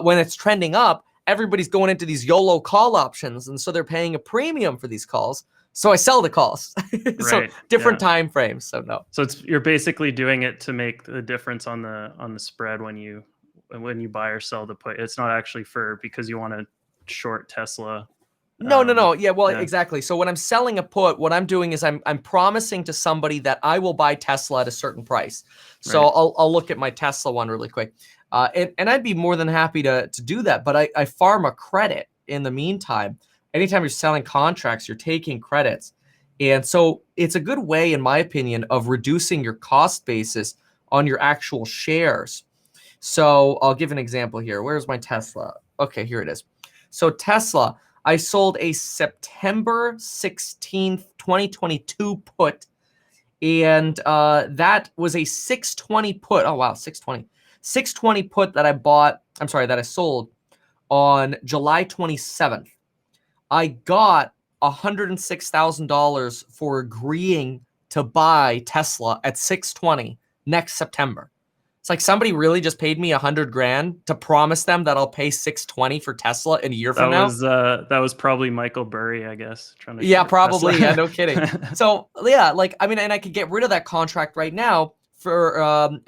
When it's trending up, everybody's going into these YOLO call options. And so they're paying a premium for these calls. So I sell the calls. So different time frames. So no. So you're basically doing it to make the difference on the spread when you buy or sell the put. It's not actually because you want to short Tesla. No. Yeah, well, exactly. So when I'm selling a put, what I'm doing is I'm promising to somebody that I will buy Tesla at a certain price. So I'll look at my Tesla one really quick. And I'd be more than happy to do that. But I farm a credit in the meantime. Anytime you're selling contracts, you're taking credits. And so it's a good way, in my opinion, of reducing your cost basis on your actual shares. So I'll give an example here. Where's my Tesla? Okay, here it is. So Tesla, I sold a September 16th, 2022 put. And that was a 620 put. Oh, wow, 620. 620 put that I sold on July 27th. I got $106,000 for agreeing to buy Tesla at 620 next September. It's like somebody really just paid me $100,000 to promise them that I'll pay 620 for Tesla in a year from now. That was probably Michael Burry, I guess. Probably. Yeah, no kidding. So yeah, and I could get rid of that contract right now for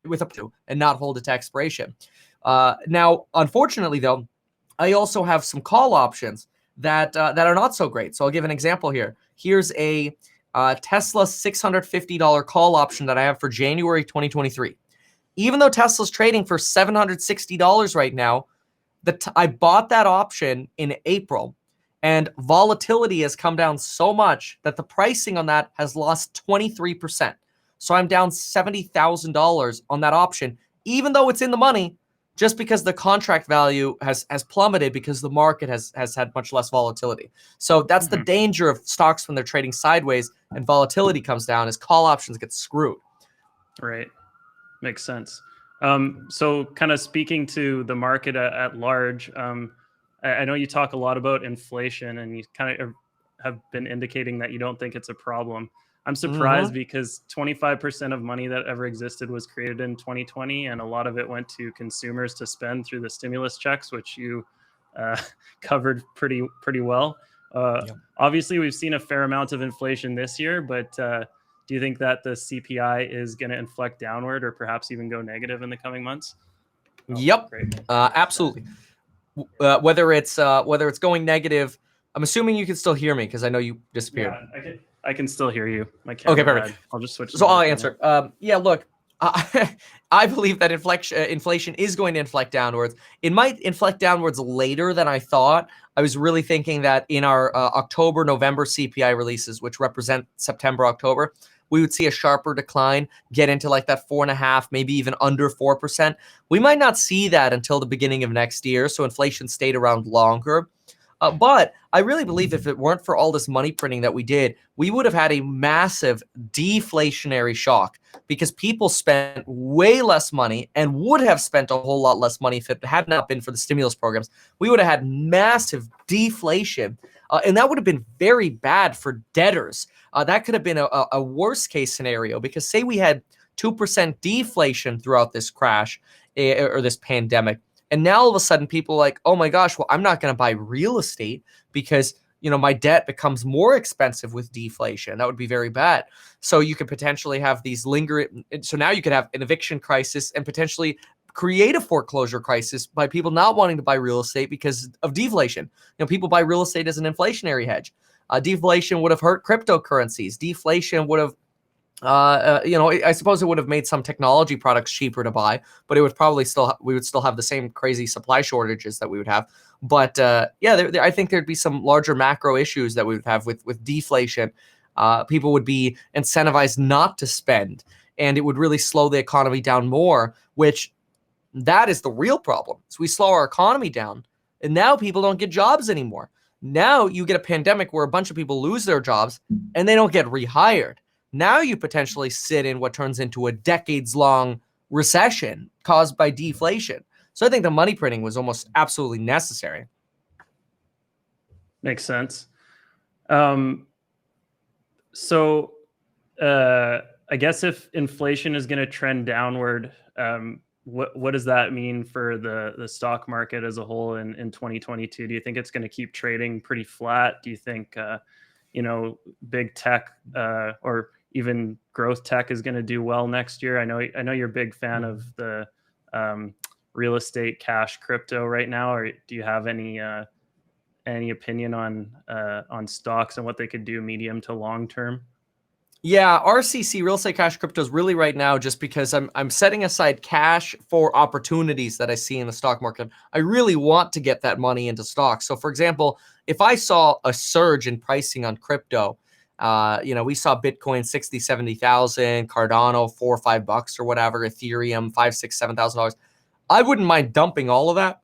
with up to and not hold it to expiration. Now, unfortunately, though, I also have some call options that are not so great. So I'll give an example here. Here's a Tesla $650 call option that I have for January 2023. Even though Tesla's trading for $760 right now, I bought that option in April, and volatility has come down so much that the pricing on that has lost 23%. So I'm down $70,000 on that option, even though it's in the money, just because the contract value has plummeted because the market has had much less volatility. So that's the danger of stocks when they're trading sideways and volatility comes down, is call options get screwed. Right. Makes sense. So kind of speaking to the market at large, I know you talk a lot about inflation, and you kind of have been indicating that you don't think it's a problem. I'm surprised because 25% of money that ever existed was created in 2020, and a lot of it went to consumers to spend through the stimulus checks, which you covered pretty well. Obviously, we've seen a fair amount of inflation this year, but do you think that the CPI is going to inflect downward or perhaps even go negative in the coming months? Yep, absolutely. Whether it's going negative, I'm assuming you can still hear me because I know you disappeared. Yeah, I can still hear you. My camera. Okay, perfect. I'll just switch. So I'll answer. Yeah, look, I believe that inflation is going to inflect downwards. It might inflect downwards later than I thought. I was really thinking that in our October, November CPI releases, which represent September, October, we would see a sharper decline, get into like that 4.5%, maybe even under 4%. We might not see that until the beginning of next year. So inflation stayed around longer. But I really believe if it weren't for all this money printing that we did, we would have had a massive deflationary shock because people spent way less money and would have spent a whole lot less money if it had not been for the stimulus programs. We would have had massive deflation, and that would have been very bad for debtors. That could have been a worst case scenario because say we had 2% deflation throughout this crash or this pandemic. And now all of a sudden people are like, oh my gosh, well, I'm not going to buy real estate because, my debt becomes more expensive with deflation. That would be very bad. So you could potentially have these lingering. So now you could have an eviction crisis and potentially create a foreclosure crisis by people not wanting to buy real estate because of deflation. People buy real estate as an inflationary hedge. Deflation would have hurt cryptocurrencies. Deflation would have I suppose it would have made some technology products cheaper to buy, but it would probably we would still have the same crazy supply shortages that we would have. But I think there'd be some larger macro issues that we would have with deflation. People would be incentivized not to spend, and it would really slow the economy down more, which that is the real problem. So we slow our economy down, and now people don't get jobs anymore. Now you get a pandemic where a bunch of people lose their jobs and they don't get rehired. Now you potentially sit in what turns into a decades-long recession caused by deflation. So I think the money printing was almost absolutely necessary. Makes sense. So I guess if inflation is going to trend downward, what does that mean for the stock market as a whole in 2022? Do you think it's going to keep trading pretty flat? Do you think big tech or even growth tech is going to do well next year? I know you're a big fan of the real estate, cash, crypto right now. Or do you have any opinion on stocks and what they could do medium to long term? Yeah, RCC, real estate, cash, crypto is really right now just because I'm setting aside cash for opportunities that I see in the stock market. I really want to get that money into stocks. So for example, if I saw a surge in pricing on crypto, we saw Bitcoin 60, 70,000, Cardano $4 or $5 or whatever, Ethereum $5, $6, $7,000. I wouldn't mind dumping all of that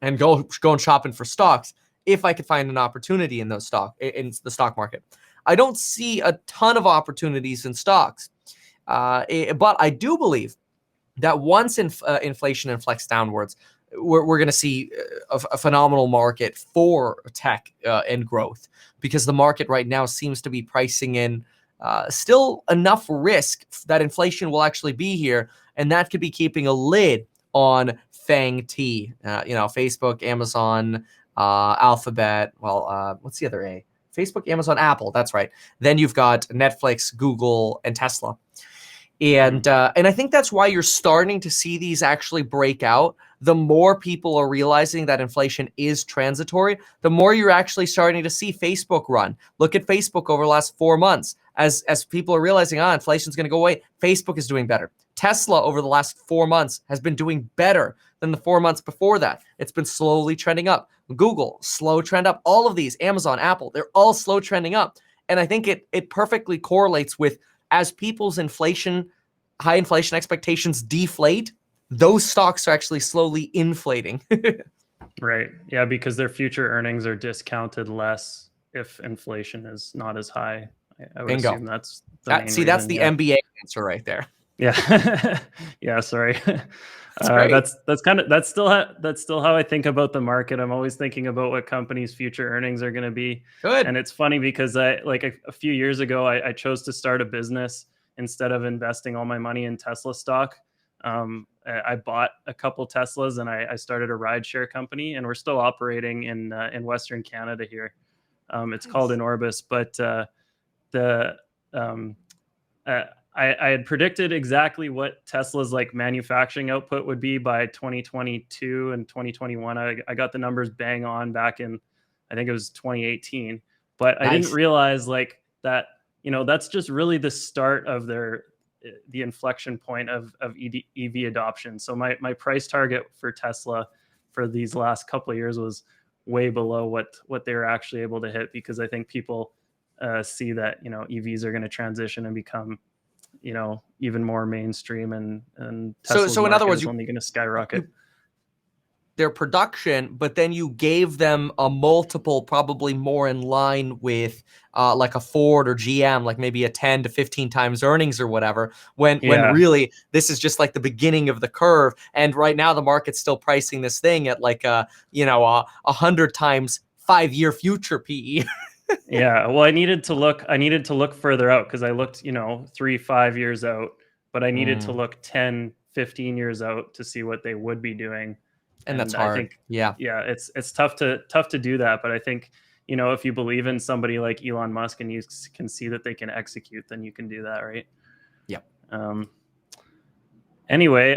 and going shopping for stocks if I could find an opportunity in the stock market. I don't see a ton of opportunities in stocks, but I do believe that once inflation inflects downwards, we're going to see a phenomenal market for tech and growth, because the market right now seems to be pricing in still enough risk that inflation will actually be here, and that could be keeping a lid on FANG-T, Facebook, Amazon, Alphabet. Well, what's the other A? Facebook, Amazon, Apple. That's right. Then you've got Netflix, Google, and Tesla. And I think that's why you're starting to see these actually break out. The more people are realizing that inflation is transitory, the more you're actually starting to see Facebook run. Look at Facebook over the last 4 months. As people are realizing, inflation's going to go away, Facebook is doing better. Tesla over the last 4 months has been doing better than the 4 months before that. It's been slowly trending up. Google, slow trend up. All of these, Amazon, Apple, they're all slow trending up. And I think it perfectly correlates with, as people's high inflation expectations deflate, those stocks are actually slowly inflating. Right. Yeah, because their future earnings are discounted less if inflation is not as high. I would Bingo. assume that's the main reason. That's the MBA answer right there. Yeah. Yeah, sorry. That's great. That's still how I think about the market. I'm always thinking about what companies' future earnings are going to be. Good. And it's funny because a few years ago, I chose to start a business instead of investing all my money in Tesla stock. I bought a couple Teslas and I started a rideshare company, and we're still operating in Western Canada here. It's called Inorbis, but I had predicted exactly what Tesla's manufacturing output would be by 2022 and 2021. I got the numbers bang on back in, I think it was 2018, but nice. I didn't realize that, that's just really the start of their the inflection point of EV adoption. So my price target for Tesla for these last couple of years was way below what they were actually able to hit, because I think people see that EVs are going to transition and become even more mainstream, and Tesla's So in other market words, is only going to skyrocket. their production, but then you gave them a multiple probably more in line with like a Ford or GM, like maybe a 10 to 15 times earnings or whatever, when really this is just like the beginning of the curve. And right now the market's still pricing this thing at like a 100 times 5-year future PE. Yeah, well, I needed to look further out, because I looked 3-5 years out, but I needed to look 10-15 years out to see what they would be doing. And that's And I hard. think, Yeah. it's tough to do that. But I think, if you believe in somebody like Elon Musk and you can see that they can execute, then you can do that, right? Yeah. Anyway,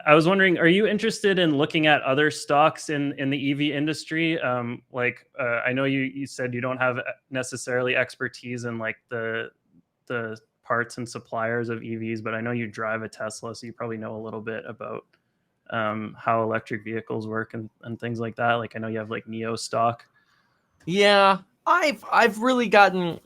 I was wondering, are you interested in looking at other stocks in the EV industry? I know you said you don't have necessarily expertise in like the parts and suppliers of EVs, but I know you drive a Tesla, so you probably know a little bit about how electric vehicles work and things like that. Like I know you have like Neo stock. Yeah. I've really gotten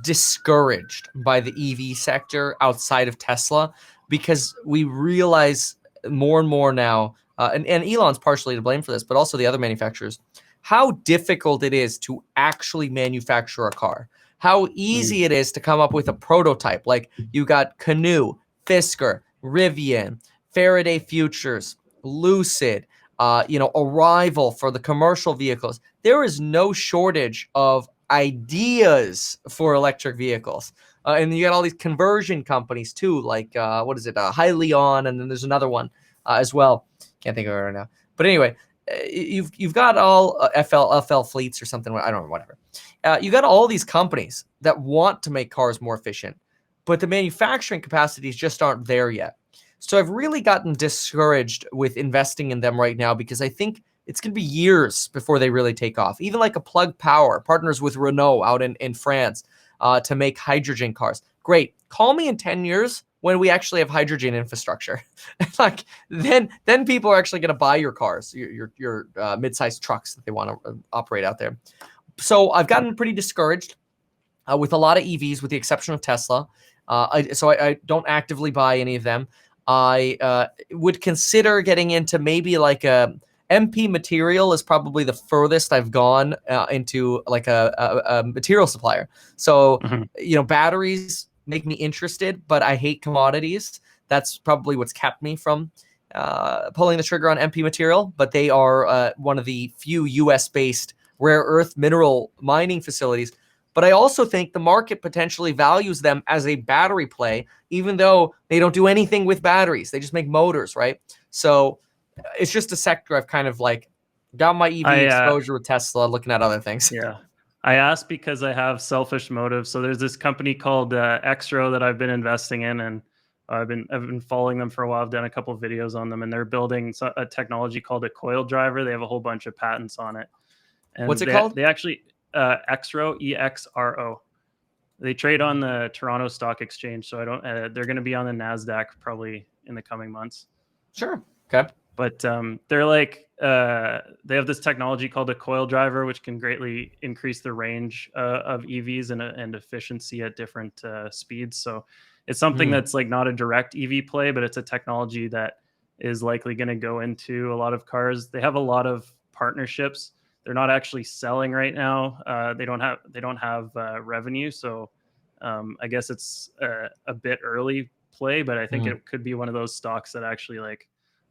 discouraged by the EV sector outside of Tesla, because we realize more and more now, and Elon's partially to blame for this, but also the other manufacturers, how difficult it is to actually manufacture a car. How easy it is to come up with a prototype. Like you got Canoe, Fisker, Rivian, Faraday Futures, Lucid, Arrival for the commercial vehicles. There is no shortage of ideas for electric vehicles. And you got all these conversion companies too, like Hyliion, and then there's another one as well. Can't think of it right now. But anyway, you've got all FL fleets or something. I don't know, whatever. You got all these companies that want to make cars more efficient, but the manufacturing capacities just aren't there yet. So I've really gotten discouraged with investing in them right now, because I think it's going to be years before they really take off. Even like a Plug Power partners with Renault out in France to make hydrogen cars. Great. Call me in 10 years when we actually have hydrogen infrastructure. Like then people are actually going to buy your cars, your mid-sized trucks that they want to operate out there. So I've gotten pretty discouraged with a lot of EVs, with the exception of Tesla. So I don't actively buy any of them. I would consider getting into maybe like a MP Material is probably the furthest I've gone into like a material supplier. So, batteries make me interested, but I hate commodities. That's probably what's kept me from pulling the trigger on MP Material. But they are one of the few US-based rare earth mineral mining facilities. But I also think the market potentially values them as a battery play, even though they don't do anything with batteries. They just make motors, right? So it's just a sector I've kind of like got my EV exposure with Tesla, looking at other things. Yeah. I asked because I have selfish motives. So there's this company called Xro that I've been investing in, and I've been following them for a while. I've done a couple of videos on them, and they're building a technology called a coil driver. They have a whole bunch of patents on it. And what's it called? They actually Xro, EXRO. They trade on the Toronto Stock Exchange, so I don't. They're going to be on the Nasdaq probably in the coming months. Sure. Okay. But they're like they have this technology called a coil driver, which can greatly increase the range of EVs and efficiency at different speeds. So it's something that's like not a direct EV play, but it's a technology that is likely going to go into a lot of cars. They have a lot of partnerships. They're not actually selling right now. They don't have revenue, so I guess it's a bit early play. But I think it could be one of those stocks that actually like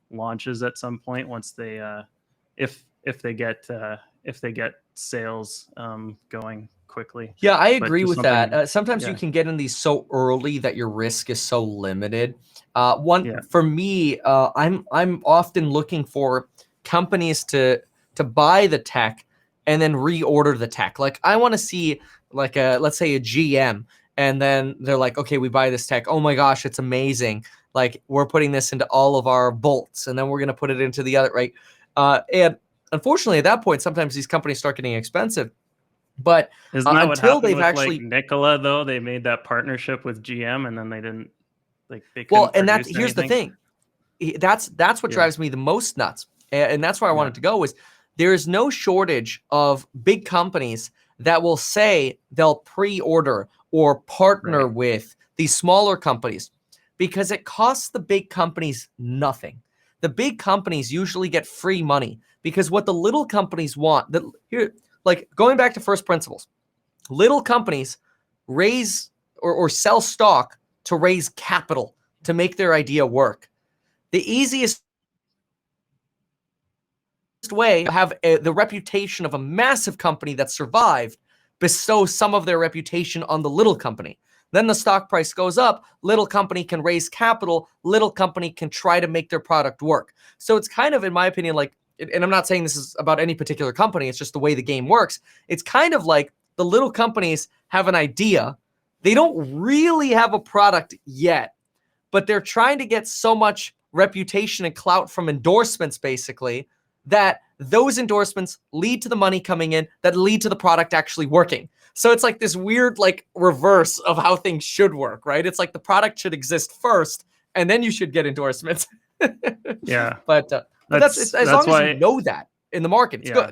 launches at some point once they if they get sales going quickly. Yeah, I agree with that. Sometimes you can get in these so early that your risk is so limited. For me, I'm often looking for companies to buy the tech and then reorder the tech. Like I want to see like let's say a GM, and then they're like, okay, we buy this tech. Oh my gosh, it's amazing. Like we're putting this into all of our bolts, and then we're going to put it into the other, right? And unfortunately, at that point, sometimes these companies start getting expensive. But Isn't that what until happened they've with like actually, Nikola though? They made that partnership with GM and then they didn't like they well, couldn't and that produce here's the anything. thing, that's what Yeah. drives me the most nuts, and that's where I Yeah. wanted to go is there is no shortage of big companies that will say they'll pre-order or partner Right. with these smaller companies because it costs the big companies nothing. The big companies usually get free money because what the little companies want, that here, like going back to first principles, little companies raise or sell stock to raise capital to make their idea work. The easiest way to have the reputation of a massive company that survived bestow some of their reputation on the little company. Then the stock price goes up, little company can raise capital, little company can try to make their product work. So it's kind of, in my opinion, like, and I'm not saying this is about any particular company, it's just the way the game works. It's kind of like the little companies have an idea. They don't really have a product yet, but they're trying to get so much reputation and clout from endorsements, basically, that those endorsements lead to the money coming in that lead to the product actually working. So it's like this weird, like, reverse of how things should work, right? It's like the product should exist first, and then you should get endorsements. Yeah. But that's it's, as That's long as you why know that in the market, it's yeah.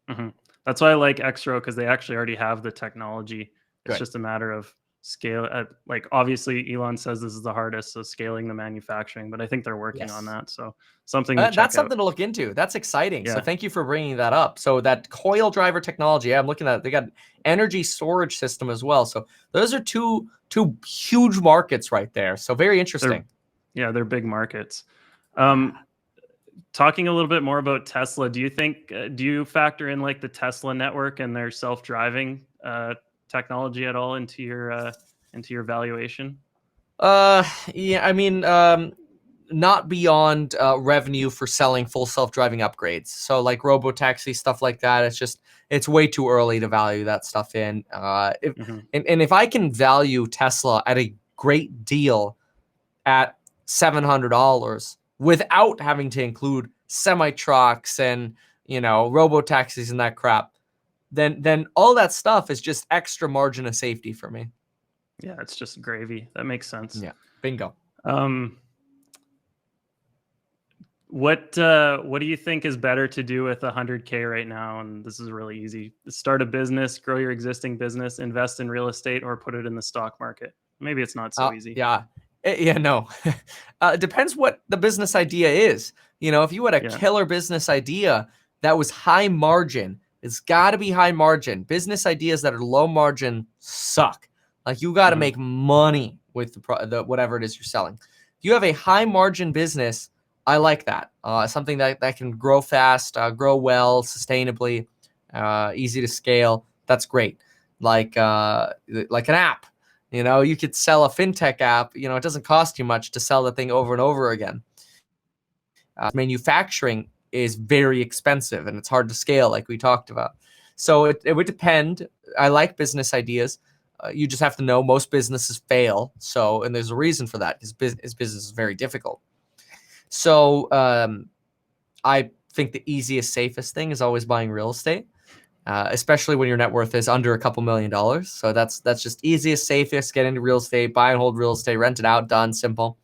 good. Hmm. That's why I like Xro because they actually already have the technology. It's Good. just a matter of scale. Like obviously, Elon says this is the hardest, so scaling the manufacturing. But I think they're working on Yes. that. So something to That's check out. something to look into. That's exciting. So Yeah, thank you for bringing that up. So that coil driver technology, yeah, I'm looking at it. They got energy storage system as well. So those are two huge markets right there. So very they're interesting. they're big markets. Um, Talking a little bit more about Tesla, do you think do you factor in like the Tesla network and their self-driving technology at all into your valuation? Yeah, I mean, not beyond revenue for selling full self-driving upgrades. So like robotaxi stuff like that, it's way too early to value that stuff in. If Hmm. and if I can value Tesla at a great deal at $700 without having to include semi trucks and robo taxis and that crap, then all that stuff is just extra margin of safety for me. Yeah, it's just gravy. That makes sense. Yeah, bingo. Um, what do you think is better to do with 100K right now? And this is really easy. Start a business, grow your existing business, invest in real estate, or put it in the stock market. Maybe it's not so easy. Yeah. Yeah, no. It depends what the business idea is. If you had a Yeah. killer business idea that was high margin, it's got to be high margin. Business ideas that are low margin suck. Like you got to Hmm. make money with the whatever it is you're selling. If you have a high margin business, I like that. Something that can grow fast, grow well, sustainably, easy to scale. That's great. Like an app. You could sell a fintech app. It doesn't cost you much to sell the thing over and over again. Manufacturing is very expensive and it's hard to scale, like we talked about. So it would depend. I like business ideas. You just have to know most businesses fail. And there's a reason for that because business is very difficult. So I think the easiest, safest thing is always buying real estate. Especially when your net worth is under a couple $1,000,000. So that's just easiest, safest. Get into real estate, buy and hold real estate, rent it out, done, simple.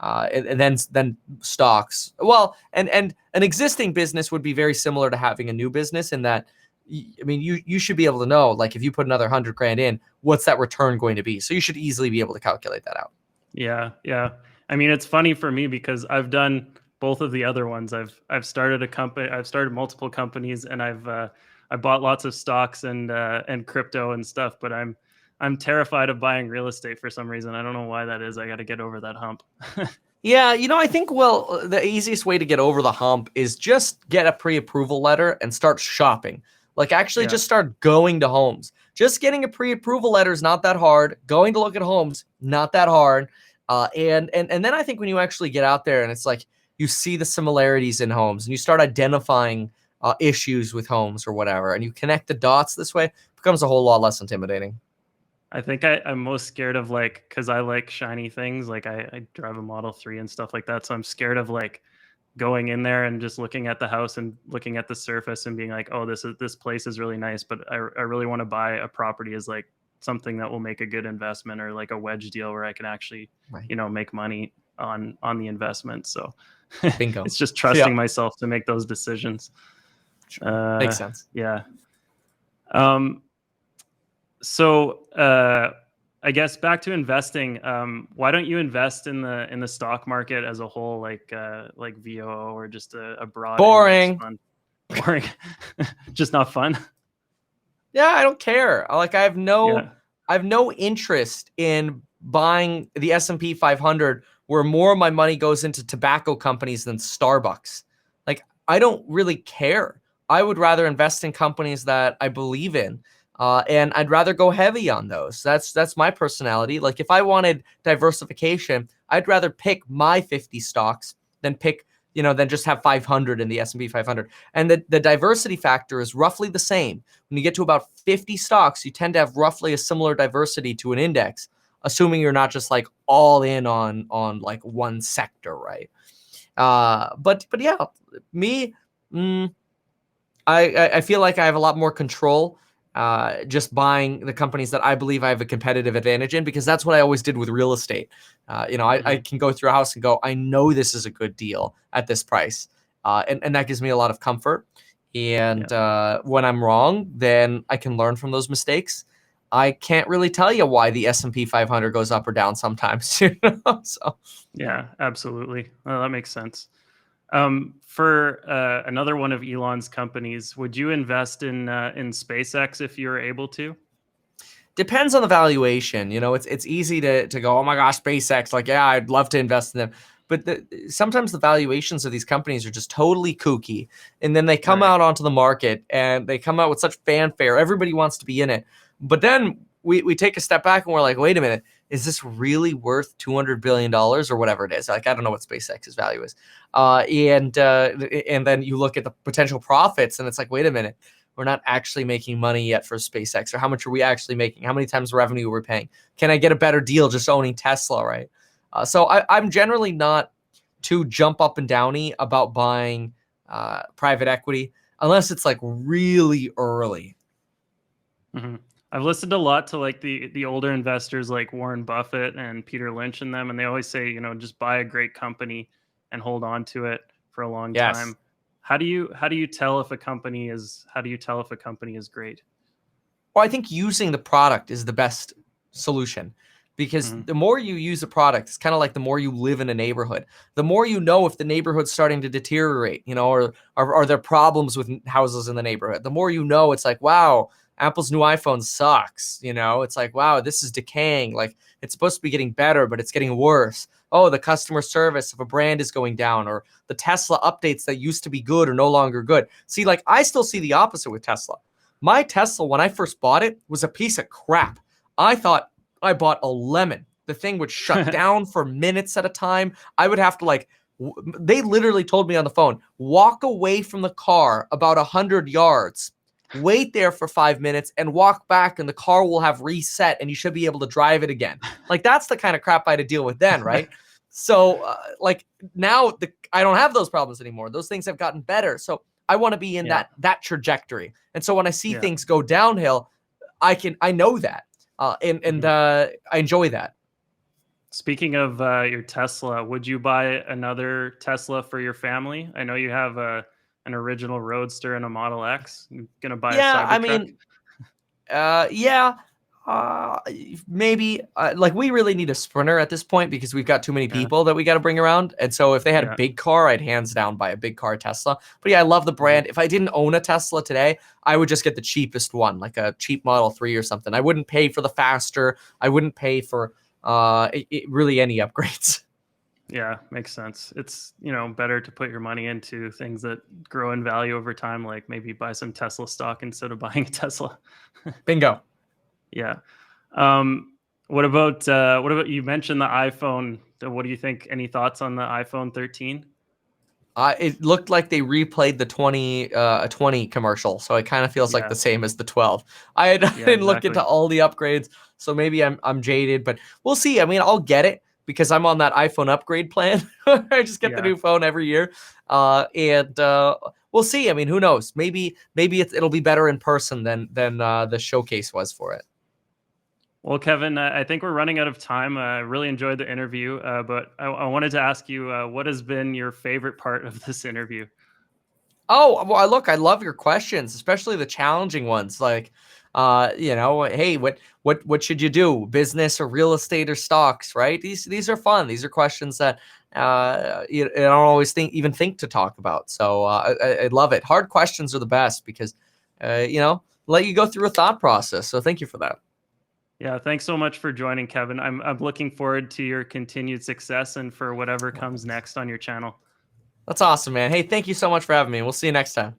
And then stocks. Well, and an existing business would be very similar to having a new business in that, I mean, you should be able to know, like if you put another 100 grand in, what's that return going to be? So you should easily be able to calculate that out. Yeah. Yeah. I mean, it's funny for me because I've done both of the other ones. I've started a company. I've started multiple companies, and I bought lots of stocks and crypto and stuff. But I'm terrified of buying real estate for some reason. I don't know why that is. I got to get over that hump. Yeah, I think, well, the easiest way to get over the hump is just get a pre-approval letter and start shopping. Like actually Yeah. just start going to homes. Just getting a pre-approval letter is not that hard. Going to look at homes, not that hard. And then I think when you actually get out there and it's like you see the similarities in homes and you start identifying issues with homes or whatever, and you connect the dots this way, it becomes a whole lot less intimidating. I think I'm most scared of because I like shiny things. Like I drive a Model 3 and stuff like that. So I'm scared of going in there and just looking at the house and looking at the surface and being like, oh, this place is really nice, but I really want to buy a property as like something that will make a good investment, or like a wedge deal where I can actually, Right. make money on the investment. So Bingo. it's just Yeah. trusting myself to make those decisions. Sure. Makes sense. Yeah. Um, so I guess back to investing. Why don't you invest in the stock market as a whole, like VOO, or just a broad index Boring. fund? Boring, just not fun. Yeah, I don't care. Like I have Yeah, no interest in buying the S&P 500 where more of my money goes into tobacco companies than Starbucks. Like I don't really care. I would rather invest in companies that I believe in. And I'd rather go heavy on those. That's my personality. Like if I wanted diversification, I'd rather pick my 50 stocks than just have 500 in the S&P 500. And the diversity factor is roughly the same. When you get to about 50 stocks, you tend to have roughly a similar diversity to an index, assuming you're not just like all in on like one sector, right? But yeah, me, I feel like I have a lot more control just buying the companies that I believe I have a competitive advantage in, because that's what I always did with real estate. I can go through a house and go, I know this is a good deal at this price. And that gives me a lot of comfort. And when I'm wrong, then I can learn from those mistakes. I can't really tell you why the S&P 500 goes up or down sometimes. So yeah, absolutely. Well, that makes sense. For another one of Elon's companies, would you invest in SpaceX if you were able to? depends on the valuation. It's easy to go, oh my gosh, SpaceX. Like, yeah, I'd love to invest in them. But sometimes the valuations of these companies are just totally kooky. And then they come Right. out onto the market and they come out with such fanfare. Everybody wants to be in it. But then we take a step back and we're like, wait a minute, is this really worth $200 billion or whatever it is? Like, I don't know what SpaceX's value is. And then you look at the potential profits and it's like, wait a minute, we're not actually making money yet for SpaceX. Or how much are we actually making? How many times revenue we're paying? Can I get a better deal just owning Tesla, right? So I'm generally not too jump up and downy about buying private equity unless it's like really early. Mm-hmm. I've listened a lot to like the older investors like Warren Buffett and Peter Lynch and them, and they always say, just buy a great company and hold on to it for a long Yes. time. How do you tell if a company is great? Well, I think using the product is the best solution, because Mm-hmm. the more you use a product, it's kind of like the more you live in a neighborhood. The more you know if the neighborhood's starting to deteriorate, or are there problems with houses in the neighborhood. The more you know, it's like, wow, Apple's new iPhone sucks. It's like, wow, this is decaying. Like it's supposed to be getting better, but it's getting worse. Oh, the customer service of a brand is going down, or the Tesla updates that used to be good are no longer good. See, like I still see the opposite with Tesla. My Tesla, when I first bought it, was a piece of crap. I thought I bought a lemon. The thing would shut down for minutes at a time. I would have to they literally told me on the phone, walk away from the car about 100 yards, wait there for 5 minutes and walk back and the car will have reset and you should be able to drive it again. Like that's the kind of crap I had to deal with then, right? So now I don't have those problems anymore. Those things have gotten better. So I want to be in Yeah. that trajectory. And so when I see Yeah. things go downhill, I know that. And I enjoy that. Speaking of your Tesla, would you buy another Tesla for your family? I know you have an original Roadster and a Model X. You gonna buy a Yeah, I Cybertruck? mean, yeah, uh, maybe. Like we really need a Sprinter at this point because we've got too many Yeah. people that we got to bring around. And so if they had a Yeah. big car, I'd hands down buy a big car Tesla. But yeah, I love the Mhm. brand. If I didn't own a Tesla today, I would just get the cheapest one, like a cheap Model 3 or something. I wouldn't pay for the faster. I wouldn't pay for really any upgrades. Yeah, makes sense. It's, better to put your money into things that grow in value over time, like maybe buy some Tesla stock instead of buying a Tesla. Bingo. Yeah. What about you mentioned the iPhone? What do you think? Any thoughts on the iPhone 13? It looked like they replayed the 20 commercial, so it kind of feels like Yeah. the same as the 12. I Yeah, didn't look exactly. into all the upgrades, so maybe I'm jaded, but we'll see. I mean, I'll get it. because I'm on that iPhone upgrade plan. I just get the Yeah. new phone every year, and we'll see. I mean, who knows? Maybe it'll be better in person than the showcase was for it. Well, Kevin, I think we're running out of time. I really enjoyed the interview, but I wanted to ask you, what has been your favorite part of this interview? Oh, well, look, I love your questions, especially the challenging ones. Like, hey, what should you do? Business or real estate or stocks, right? These are fun. These are questions that I don't always think to talk about. So I love it. Hard questions are the best because, let you go through a thought process. So thank you for that. Yeah, thanks so much for joining, Kevin. I'm looking forward to your continued success and for whatever comes next on your channel. That's awesome, man. Hey, thank you so much for having me. We'll see you next time.